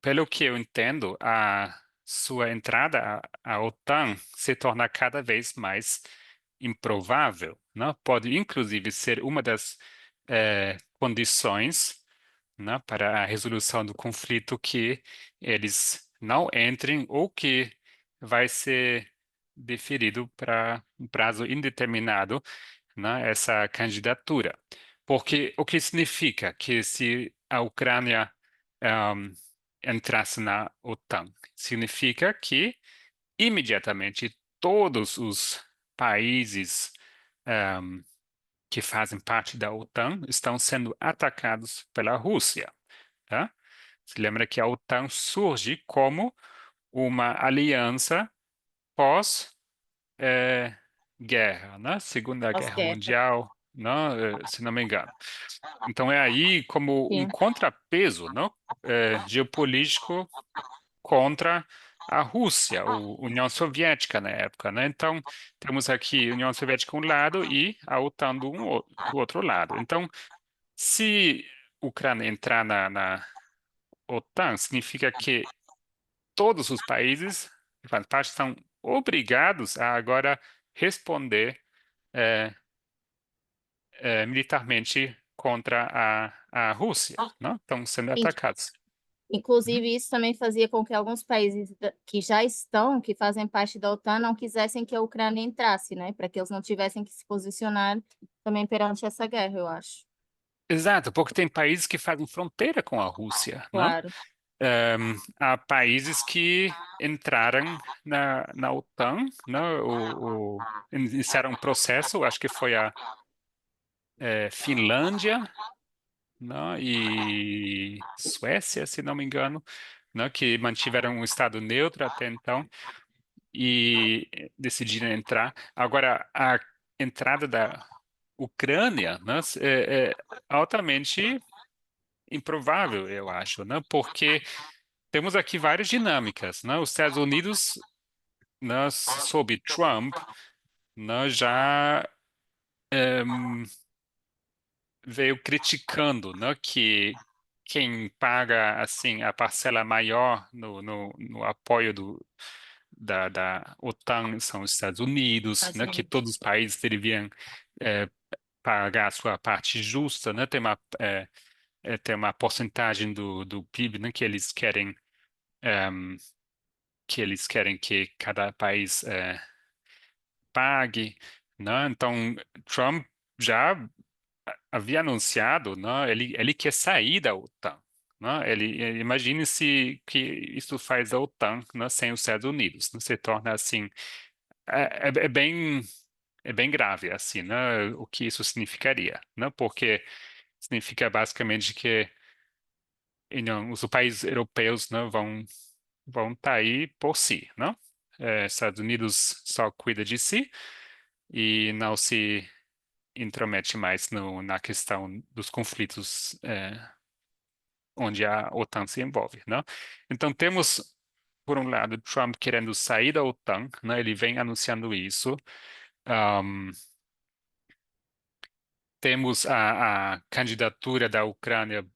pelo que eu entendo, a sua entrada à OTAN se torna cada vez mais improvável, né? Pode, inclusive, ser uma das condições, né, para a resolução do conflito que eles não entrem ou que vai ser deferido para um prazo indeterminado, né, essa candidatura. Porque o que significa que se a Ucrânia entrasse na OTAN? Significa que imediatamente todos os países que fazem parte da OTAN estão sendo atacados pela Rússia, tá? Se lembra que a OTAN surge como uma aliança pós-guerra, né? Segunda Guerra Pós-guerra. Mundial, né? Se não me engano. Então é aí como um Sim. contrapeso, não? Geopolítico contra a Rússia, a União Soviética na época, né? Então temos aqui a União Soviética um lado e a OTAN do outro lado. Então, se a Ucrânia entrar na OTAN, significa que todos os países que fazem parte são obrigados a agora responder eh, militarmente contra a Rússia, não? Estão sendo In- atacados. Uhum. Inclusive, isso também fazia com que alguns países que já estão, que fazem parte da OTAN, não quisessem que a Ucrânia entrasse, né? Para que eles não tivessem que se posicionar também perante essa guerra, eu acho. Exato, porque tem países que fazem fronteira com a Rússia, não? Claro. Há países que entraram na OTAN, não? Iniciaram um processo, acho que foi a Finlândia, não? E Suécia, se não me engano, não? Que mantiveram um estado neutro até então e decidiram entrar. Agora, a entrada da Ucrânia, né, é altamente improvável, eu acho, né? Porque temos aqui várias dinâmicas, né? Os Estados Unidos, né, sob Trump, né, já veio criticando, né, que quem paga assim a parcela maior no apoio da OTAN são os Estados Unidos, Estados né, que Unidos. todos os países deveriam eh, pagar a sua parte justa, né, tem uma porcentagem do PIB, né, ehm, que eles querem que cada país pague, né? Então Trump já havia anunciado, né? Ele quer sair da OTAN, né? Imagine-se que isso faz a OTAN, né, sem os Estados Unidos, né? Se torna assim, é bem grave assim, né? O que isso significaria, né? Porque significa basicamente que não, os países europeus, né, vão estar aí por si, né? Estados Unidos só cuida de si e não se intromete mais na questão dos conflitos onde a OTAN se envolve, né? Então temos, por um lado, Trump querendo sair da OTAN, né? Ele vem anunciando isso. Ahm, Temos a candidatura da Ucrânia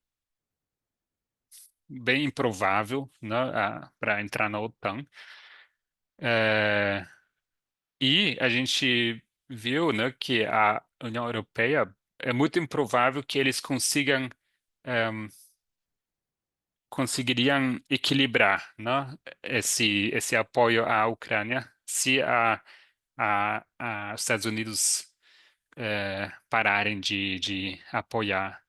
bem improvável, né? Para entrar na OTAN. Eh, E a gente viu, né, que a União Europeia é muito improvável que eles conseguiriam equilibrar, né, esse apoio à Ucrânia se os Estados Unidos pararem de apoiar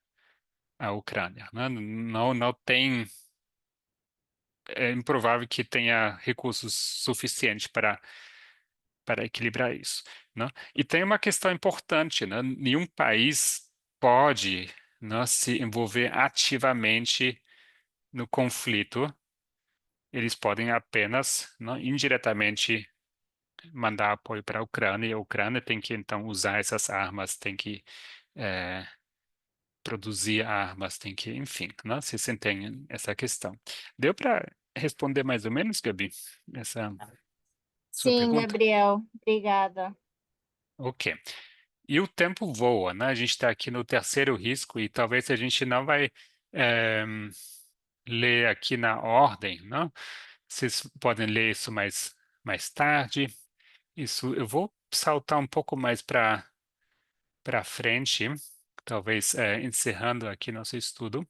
a Ucrânia, né? Não tem, é improvável que tenha recursos suficientes para equilibrar isso, né? E tem uma questão importante, né? Nenhum país pode, né, se envolver ativamente no conflito. Eles podem apenas, né, indiretamente mandar apoio para a Ucrânia, e a Ucrânia tem que então usar essas armas, tem que eh, produzir armas, tem que, enfim, né? Vocês entendem essa questão. Deu para responder mais ou menos, Gabi, essa sua Sim, pergunta? Gabriel, obrigada. Ok. E o tempo voa, né? A gente está aqui no terceiro risco e talvez a gente não vai eh, ler aqui na ordem, né? Vocês podem ler isso mais tarde. Isso, eu vou saltar um pouco mais para frente, talvez encerrando aqui nosso estudo.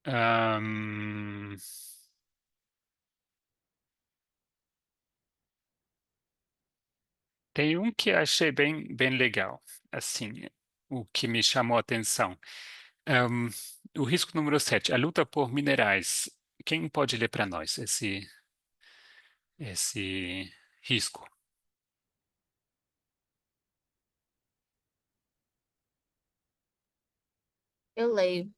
Ahn, Tem um que achei bem legal, assim, o que me chamou a atenção. Ahn, o risco número 7, a luta por minerais. Quem pode ler para nós esse risco? Eu leio.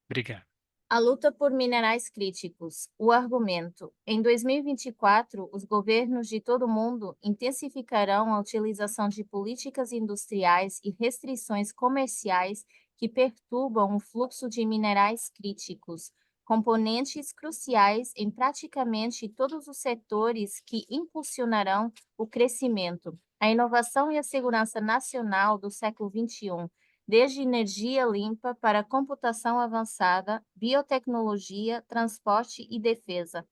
Obrigado. A luta por minerais críticos. O argumento: em 2024, os governos de todo o mundo intensificarão a utilização de políticas industriais e restrições comerciais que perturbam o fluxo de minerais críticos, componentes cruciais em praticamente todos os setores que impulsionarão o crescimento, a inovação e a segurança nacional do século XXI, desde energia limpa para computação avançada, biotecnologia, transporte e defesa.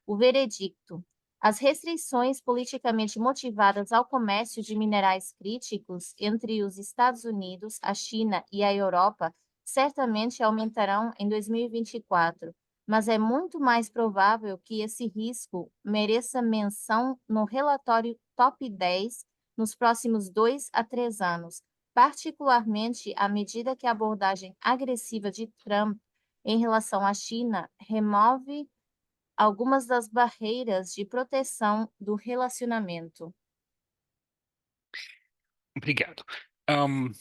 O veredicto: as restrições politicamente motivadas ao comércio de minerais críticos entre os Estados Unidos, a China e a Europa certamente aumentarão em 2024, mas é muito mais provável que esse risco mereça menção no relatório Top 10 nos próximos 2 a 3 anos, particularmente à medida que a abordagem agressiva de Trump em relação à China remove algumas das barreiras de proteção do relacionamento. Obrigado. Ahn,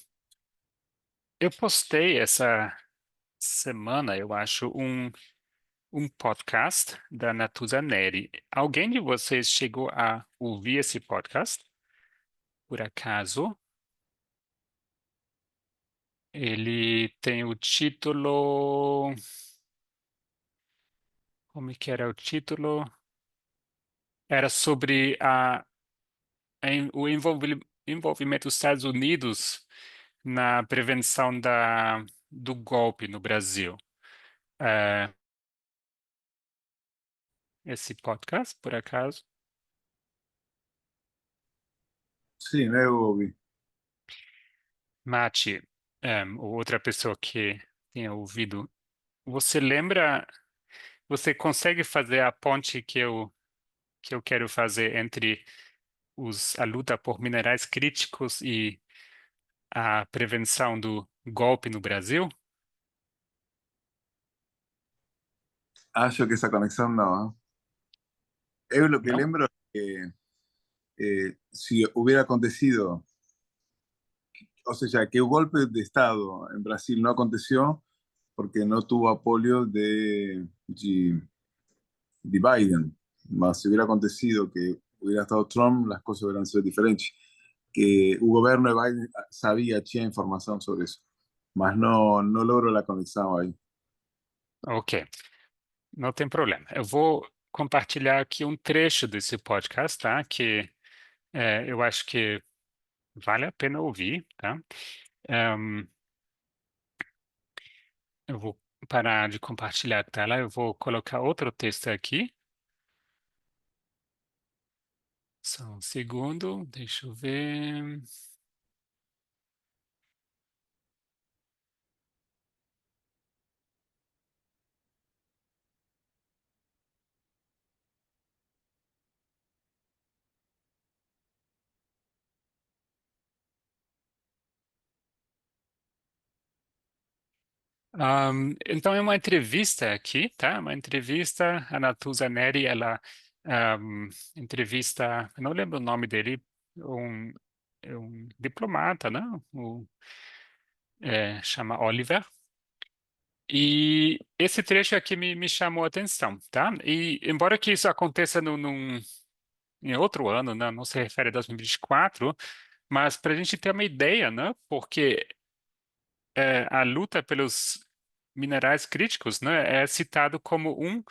eu postei essa semana, eu acho, um podcast da Natuza Neri. Alguém de vocês chegou a ouvir esse podcast? Por acaso? Ele tem o título. Como é que era o título? Era sobre o envolvimento dos Estados Unidos na prevenção do golpe no Brasil. Esse podcast, por acaso? Sí, no ouvi. Mati, ou outra pessoa que tenha ouvido, você lembra, você consegue fazer a ponte que eu quero fazer entre a luta por minerais críticos e a prevenção do golpe no Brasil? Acho que esa conexión no. Yo lo que Não? lembro es que si hubiera acontecido, o sea, que el golpe de Estado en Brasil no aconteció porque no tuvo apoyo de Biden. Mas si hubiera acontecido que hubiera estado Trump, las cosas hubieran sido diferentes. Que el gobierno de Biden tinha informação sobre isso. Mas não logro a conexão aí. Ok, não tem problema. Eu vou compartilhar aqui um trecho desse podcast, tá? Que eu acho que vale a pena ouvir, tá? Eu vou parar de compartilhar a tela, eu vou colocar outro texto aqui. Só um segundo, deixa eu ver. Então é uma entrevista aqui, tá? Uma entrevista, a Natuza Neri, ela entrevista, eu não lembro o nome dele, é um diplomata, né? Chama Oliver. E esse trecho aqui me chamou a atenção, tá? E embora que isso aconteça em outro ano, né? Não se refere a 2024, mas para a gente ter uma ideia, né? Porque a luta pelos minerais críticos, né, é citado como um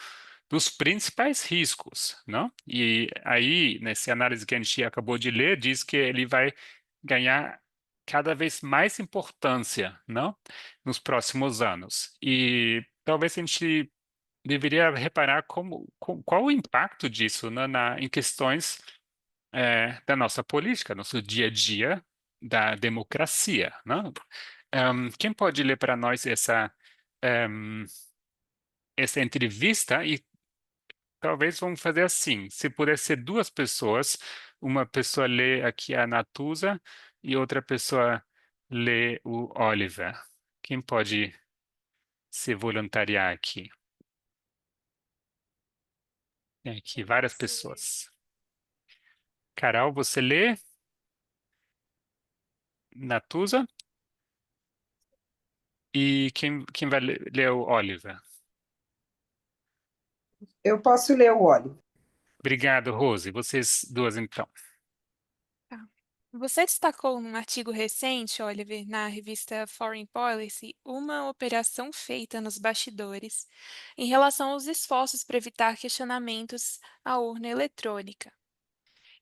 dos principais riscos, não? E aí, nessa análise que a gente acabou de ler, diz que ele vai ganhar cada vez mais importância, não? Nos próximos anos. E talvez a gente deveria reparar qual o impacto disso, né, em questões da nossa política, nosso dia a dia da democracia, né? Quem pode ler para nós essa entrevista e talvez vamos fazer assim, se puder ser duas pessoas, uma pessoa lê aqui a Natuza e outra pessoa lê o Oliver. Quem pode se voluntariar aqui? Tem aqui várias pessoas. Carol, você lê Natuza? E quem vai ler o Oliver? Eu posso ler o óleo. Obrigado, Rose. Vocês duas, então. Tá. Você destacou num artigo recente, Oliver, na revista Foreign Policy, uma operação feita nos bastidores em relação aos esforços para evitar questionamentos à urna eletrônica.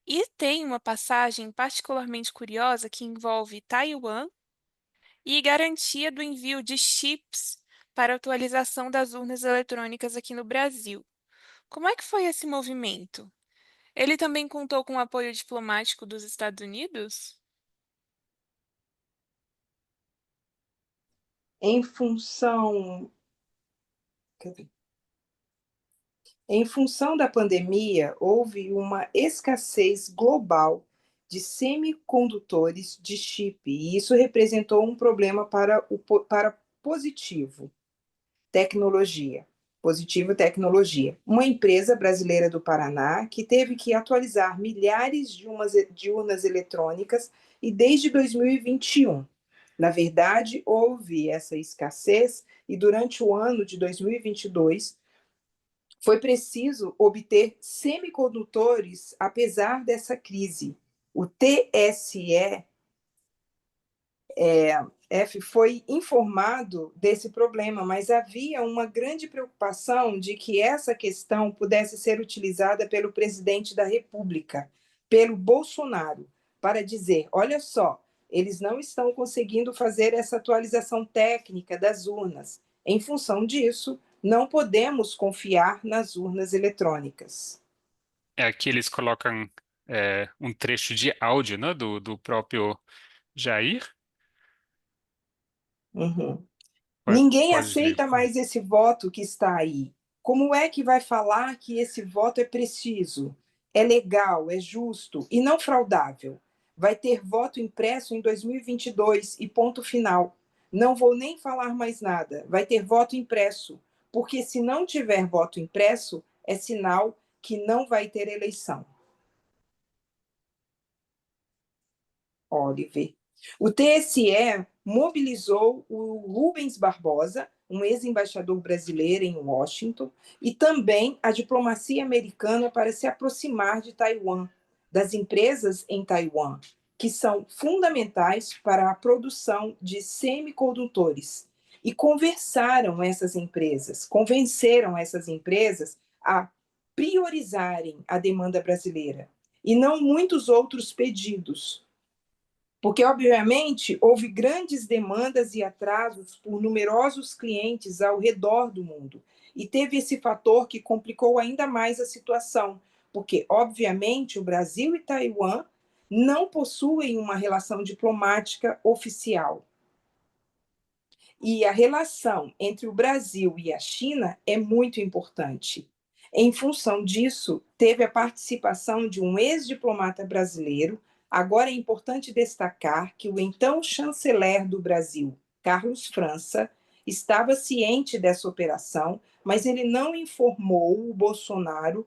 E tem uma passagem particularmente curiosa que envolve Taiwan e garantia do envio de chips para atualização das urnas eletrônicas aqui no Brasil. Como é que foi esse movimento? Ele também contou com o apoio diplomático dos Estados Unidos? Em função, em função da pandemia, houve uma escassez global de semicondutores de chip, e isso representou um problema para tecnologia. Positivo Tecnologia, uma empresa brasileira do Paraná que teve que atualizar milhares de urnas eletrônicas e desde 2021. Na verdade, houve essa escassez e durante o ano de 2022 foi preciso obter semicondutores apesar dessa crise. O TSE foi informado desse problema, mas havia uma grande preocupação de que essa questão pudesse ser utilizada pelo presidente da República, pelo Bolsonaro, para dizer: olha só, eles não estão conseguindo fazer essa atualização técnica das urnas. Em função disso, não podemos confiar nas urnas eletrônicas. Aqui eles colocam um trecho de áudio, né, do próprio Jair. Uhum. Pode, Ninguém pode ler. aceita mais esse voto que está aí. Como é que vai falar que esse voto é preciso, é legal, é justo e não fraudável? Vai ter voto impresso em 2022 e ponto final. Não vou nem falar mais nada. Vai ter voto impresso, porque se não tiver voto impresso, é sinal que não vai ter eleição. Oliver. O TSE mobilizou o Rubens Barbosa, um ex-embaixador brasileiro em Washington, e também a diplomacia americana para se aproximar de Taiwan, das empresas em Taiwan, que são fundamentais para a produção de semicondutores. E convenceram essas empresas a priorizarem a demanda brasileira, e não muitos outros pedidos, porque, obviamente, houve grandes demandas e atrasos por numerosos clientes ao redor do mundo. E teve esse fator que complicou ainda mais a situação, porque, obviamente, o Brasil e Taiwan não possuem uma relação diplomática oficial. E a relação entre o Brasil e a China é muito importante. Em função disso, teve a participação de um ex-diplomata brasileiro. Agora é importante destacar que o então chanceler do Brasil, Carlos França, estava ciente dessa operação, mas ele não informou o Bolsonaro,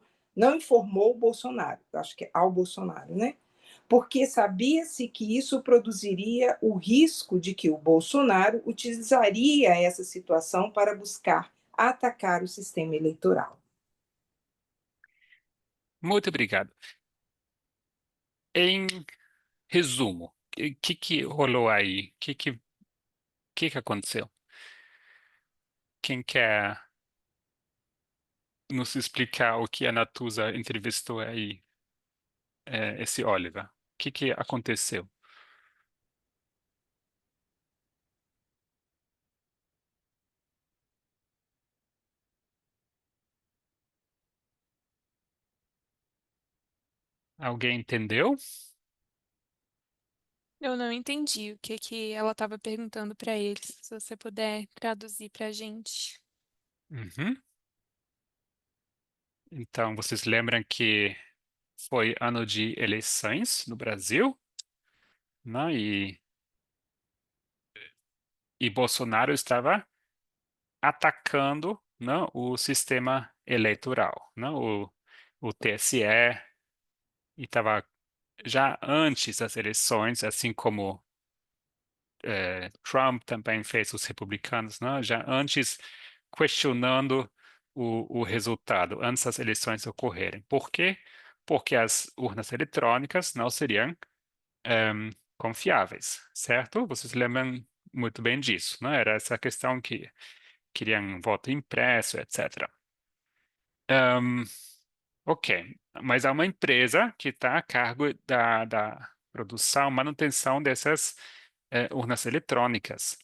acho que é ao Bolsonaro, né? Porque sabia-se que isso produziria o risco de que o Bolsonaro utilizaria essa situação para buscar atacar o sistema eleitoral. Muito obrigado. Em resumo, o que rolou aí? O que aconteceu? Quem quer nos explicar o que a Natuza entrevistou aí, esse Oliver? O que aconteceu? Alguém entendeu? Eu não entendi o que ela estava perguntando para eles. Se você puder traduzir para a gente. Uhum. Então, vocês lembram que foi ano de eleições no Brasil, né? E Bolsonaro estava atacando, né, o sistema eleitoral, né? O TSE, e estava já antes das eleições, assim como Trump também fez os republicanos, né? Já antes questionando o resultado, antes das eleições ocorrerem. Por quê? Porque as urnas eletrônicas não seriam confiáveis, certo? Vocês lembram muito bem disso, né? Era essa questão que queriam voto impresso, etc. Ok, mas há uma empresa que está a cargo da produção, manutenção dessas urnas eletrônicas,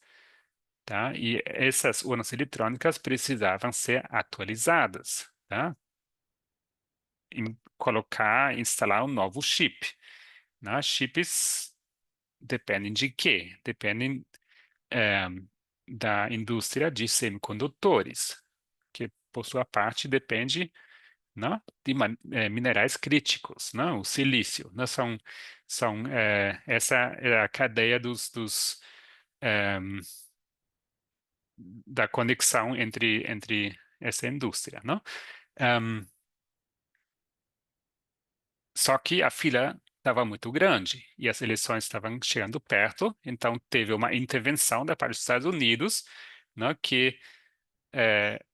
tá? E essas urnas eletrônicas precisavam ser atualizadas, tá? Instalar um novo chip, né? Chips dependem de quê? Dependem da indústria de semicondutores, que por sua parte depende, né, de minerais críticos, né? O silício, né? Essa é a cadeia da conexão entre essa indústria, né? Ehm, Só que a fila estava muito grande e as eleições estavam chegando perto, então teve uma intervenção da parte dos Estados Unidos, né, que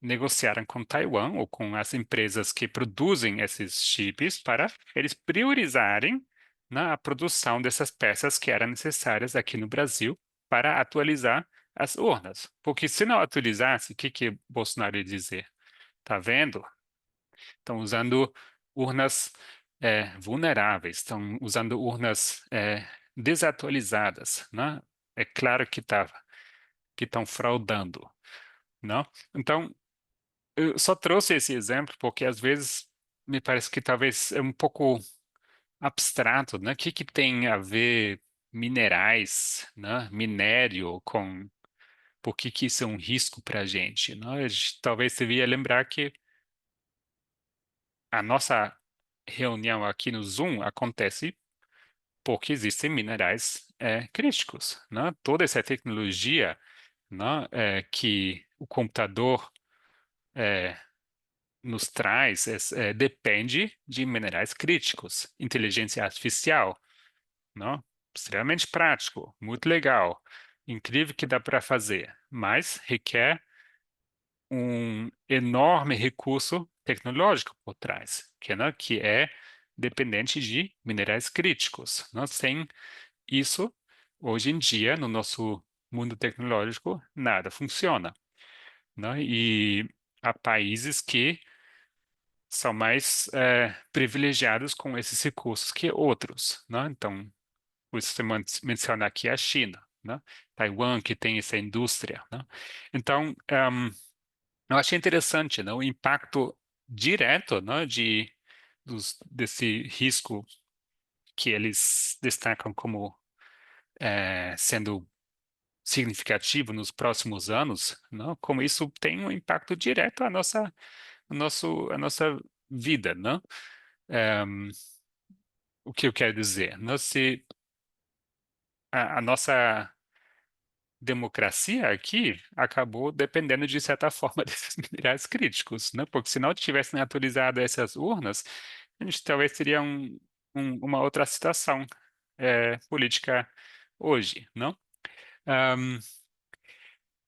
negociaram com Taiwan ou com as empresas que produzem esses chips para eles priorizarem, né, a produção dessas peças que eram necessárias aqui no Brasil para atualizar as urnas. Porque se não atualizasse, o que Bolsonaro ia dizer? Tá vendo? Estão usando urnas vulneráveis, estão usando urnas desatualizadas, né? É claro que estão fraudando, não? Então, eu só trouxe esse exemplo porque às vezes me parece que talvez é um pouco abstrato, né? O que que tem a ver minerais, né? Minério com por que que isso é um risco para a gente, né? A gente talvez devia lembrar que a nossa reunião aqui no Zoom acontece porque existem minerais críticos, né? Toda essa tecnologia, né, que o computador nos traz depende de minerais críticos. Inteligência artificial, não? Extremamente prático, muito legal, incrível que dá para fazer, mas requer um enorme recurso tecnológico por trás, que é dependente de minerais críticos. Nós sem isso, hoje em dia, no nosso mundo tecnológico, nada funciona, né? E há países que são mais privilegiados com esses recursos que outros, né? Então, você menciona aqui a China, né? Taiwan, que tem essa indústria, né? Então, eu achei interessante, né? O impacto direto, né? Desse risco que eles destacam como sendo significativo nos próximos anos, não? Como isso tem um impacto direto à nossa vida, não? O que eu quero dizer? Não? Se a nossa democracia aqui acabou dependendo, de certa forma, desses minerais críticos, né? Porque se não tivessem atualizado essas urnas, a gente talvez teria uma outra situação política hoje, não? Ahm,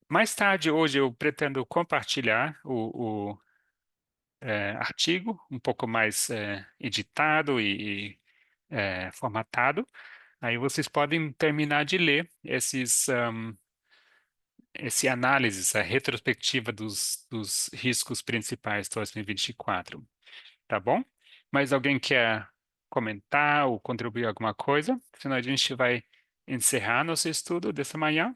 Mais tarde, hoje, eu pretendo compartilhar o artigo, um pouco mais editado e formatado. Aí vocês podem terminar de ler esse análise, essa retrospectiva dos riscos principais de 2024, tá bom? Mas alguém quer comentar ou contribuir alguma coisa? Senão a gente vai encerrar nosso estudo dessa manhã,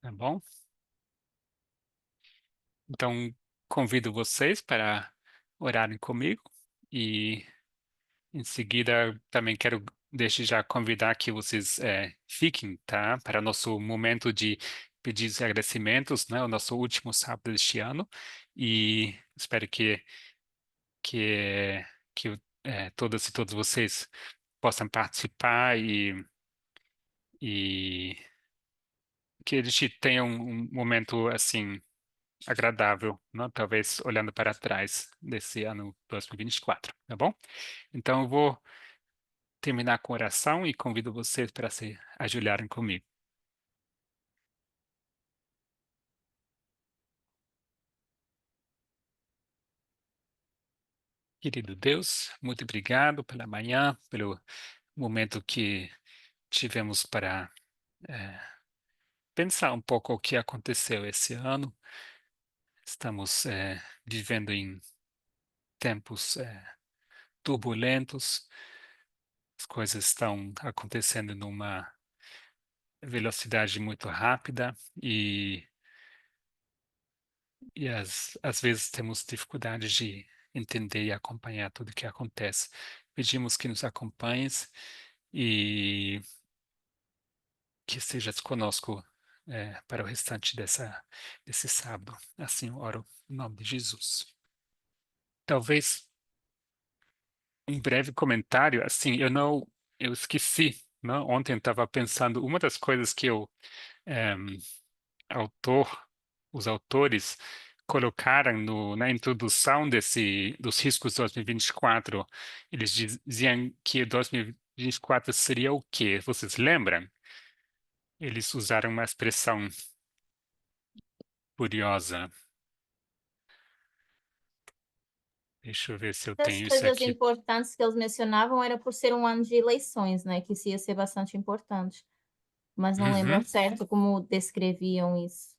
tá bom? Então, convido vocês para orarem comigo e, em seguida, também quero desde já convidar que vocês fiquem, tá? Para nosso momento de pedidos e agradecimentos, né? O nosso último sábado deste ano e espero que, que todas e todos vocês possam participar e que a gente tenha um momento, assim, agradável, né? Talvez olhando para trás desse ano 2024, tá bom? Então eu vou terminar com oração e convido vocês para se ajoelharem comigo. Querido Deus, muito obrigado pela manhã, pelo momento que tivemos para pensar um pouco o que aconteceu esse ano. Estamos vivendo em tempos turbulentos, as coisas estão acontecendo numa velocidade muito rápida e às vezes temos dificuldade de entender e acompanhar tudo o que acontece. Pedimos que nos acompanhes e que estejas conosco para o restante desse sábado. Assim eu oro em nome de Jesus. Talvez um breve comentário, assim, eu esqueci, né? Ontem eu estava pensando, uma das coisas que eh, autor, os autores colocaram na introdução dos riscos de 2024, eles diziam que 2024 seria o quê? Vocês lembram? Eles usaram uma expressão curiosa. Deixa eu ver se eu Das tenho isso coisas aqui. importantes que eles mencionavam era por ser um ano de eleições, né? Que isso ia ser bastante importante. Mas não lembro ao Uhum. certo como descreviam isso.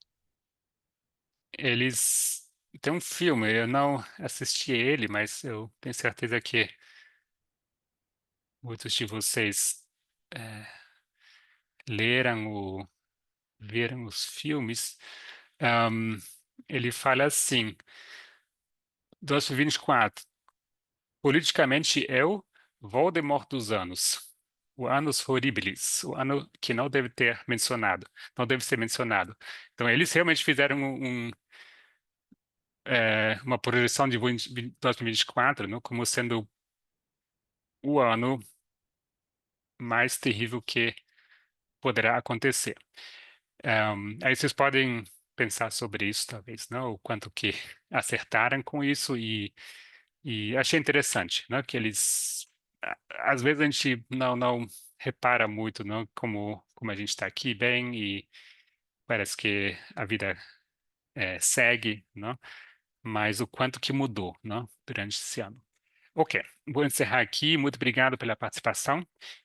Eles tem um filme, eu não assisti ele, mas eu tenho certeza que muitos de vocês leram ou viram os filmes, ele fala assim, 2024, politicamente é o Voldemort dos anos, o annus horribilis, o ano que não deve ter mencionado, não deve ser mencionado. Então, eles realmente fizeram uma projeção de 2024, né, como sendo o ano mais terrível que poderá acontecer. Aí vocês podem pensar sobre isso, talvez, não? O quanto que acertaram com isso e achei interessante, né? Que eles, às vezes a gente não repara muito, não? Como a gente está aqui bem e parece que a vida segue, não? Mas o quanto que mudou, não? Durante esse ano. Ok, vou encerrar aqui. Muito obrigado pela participação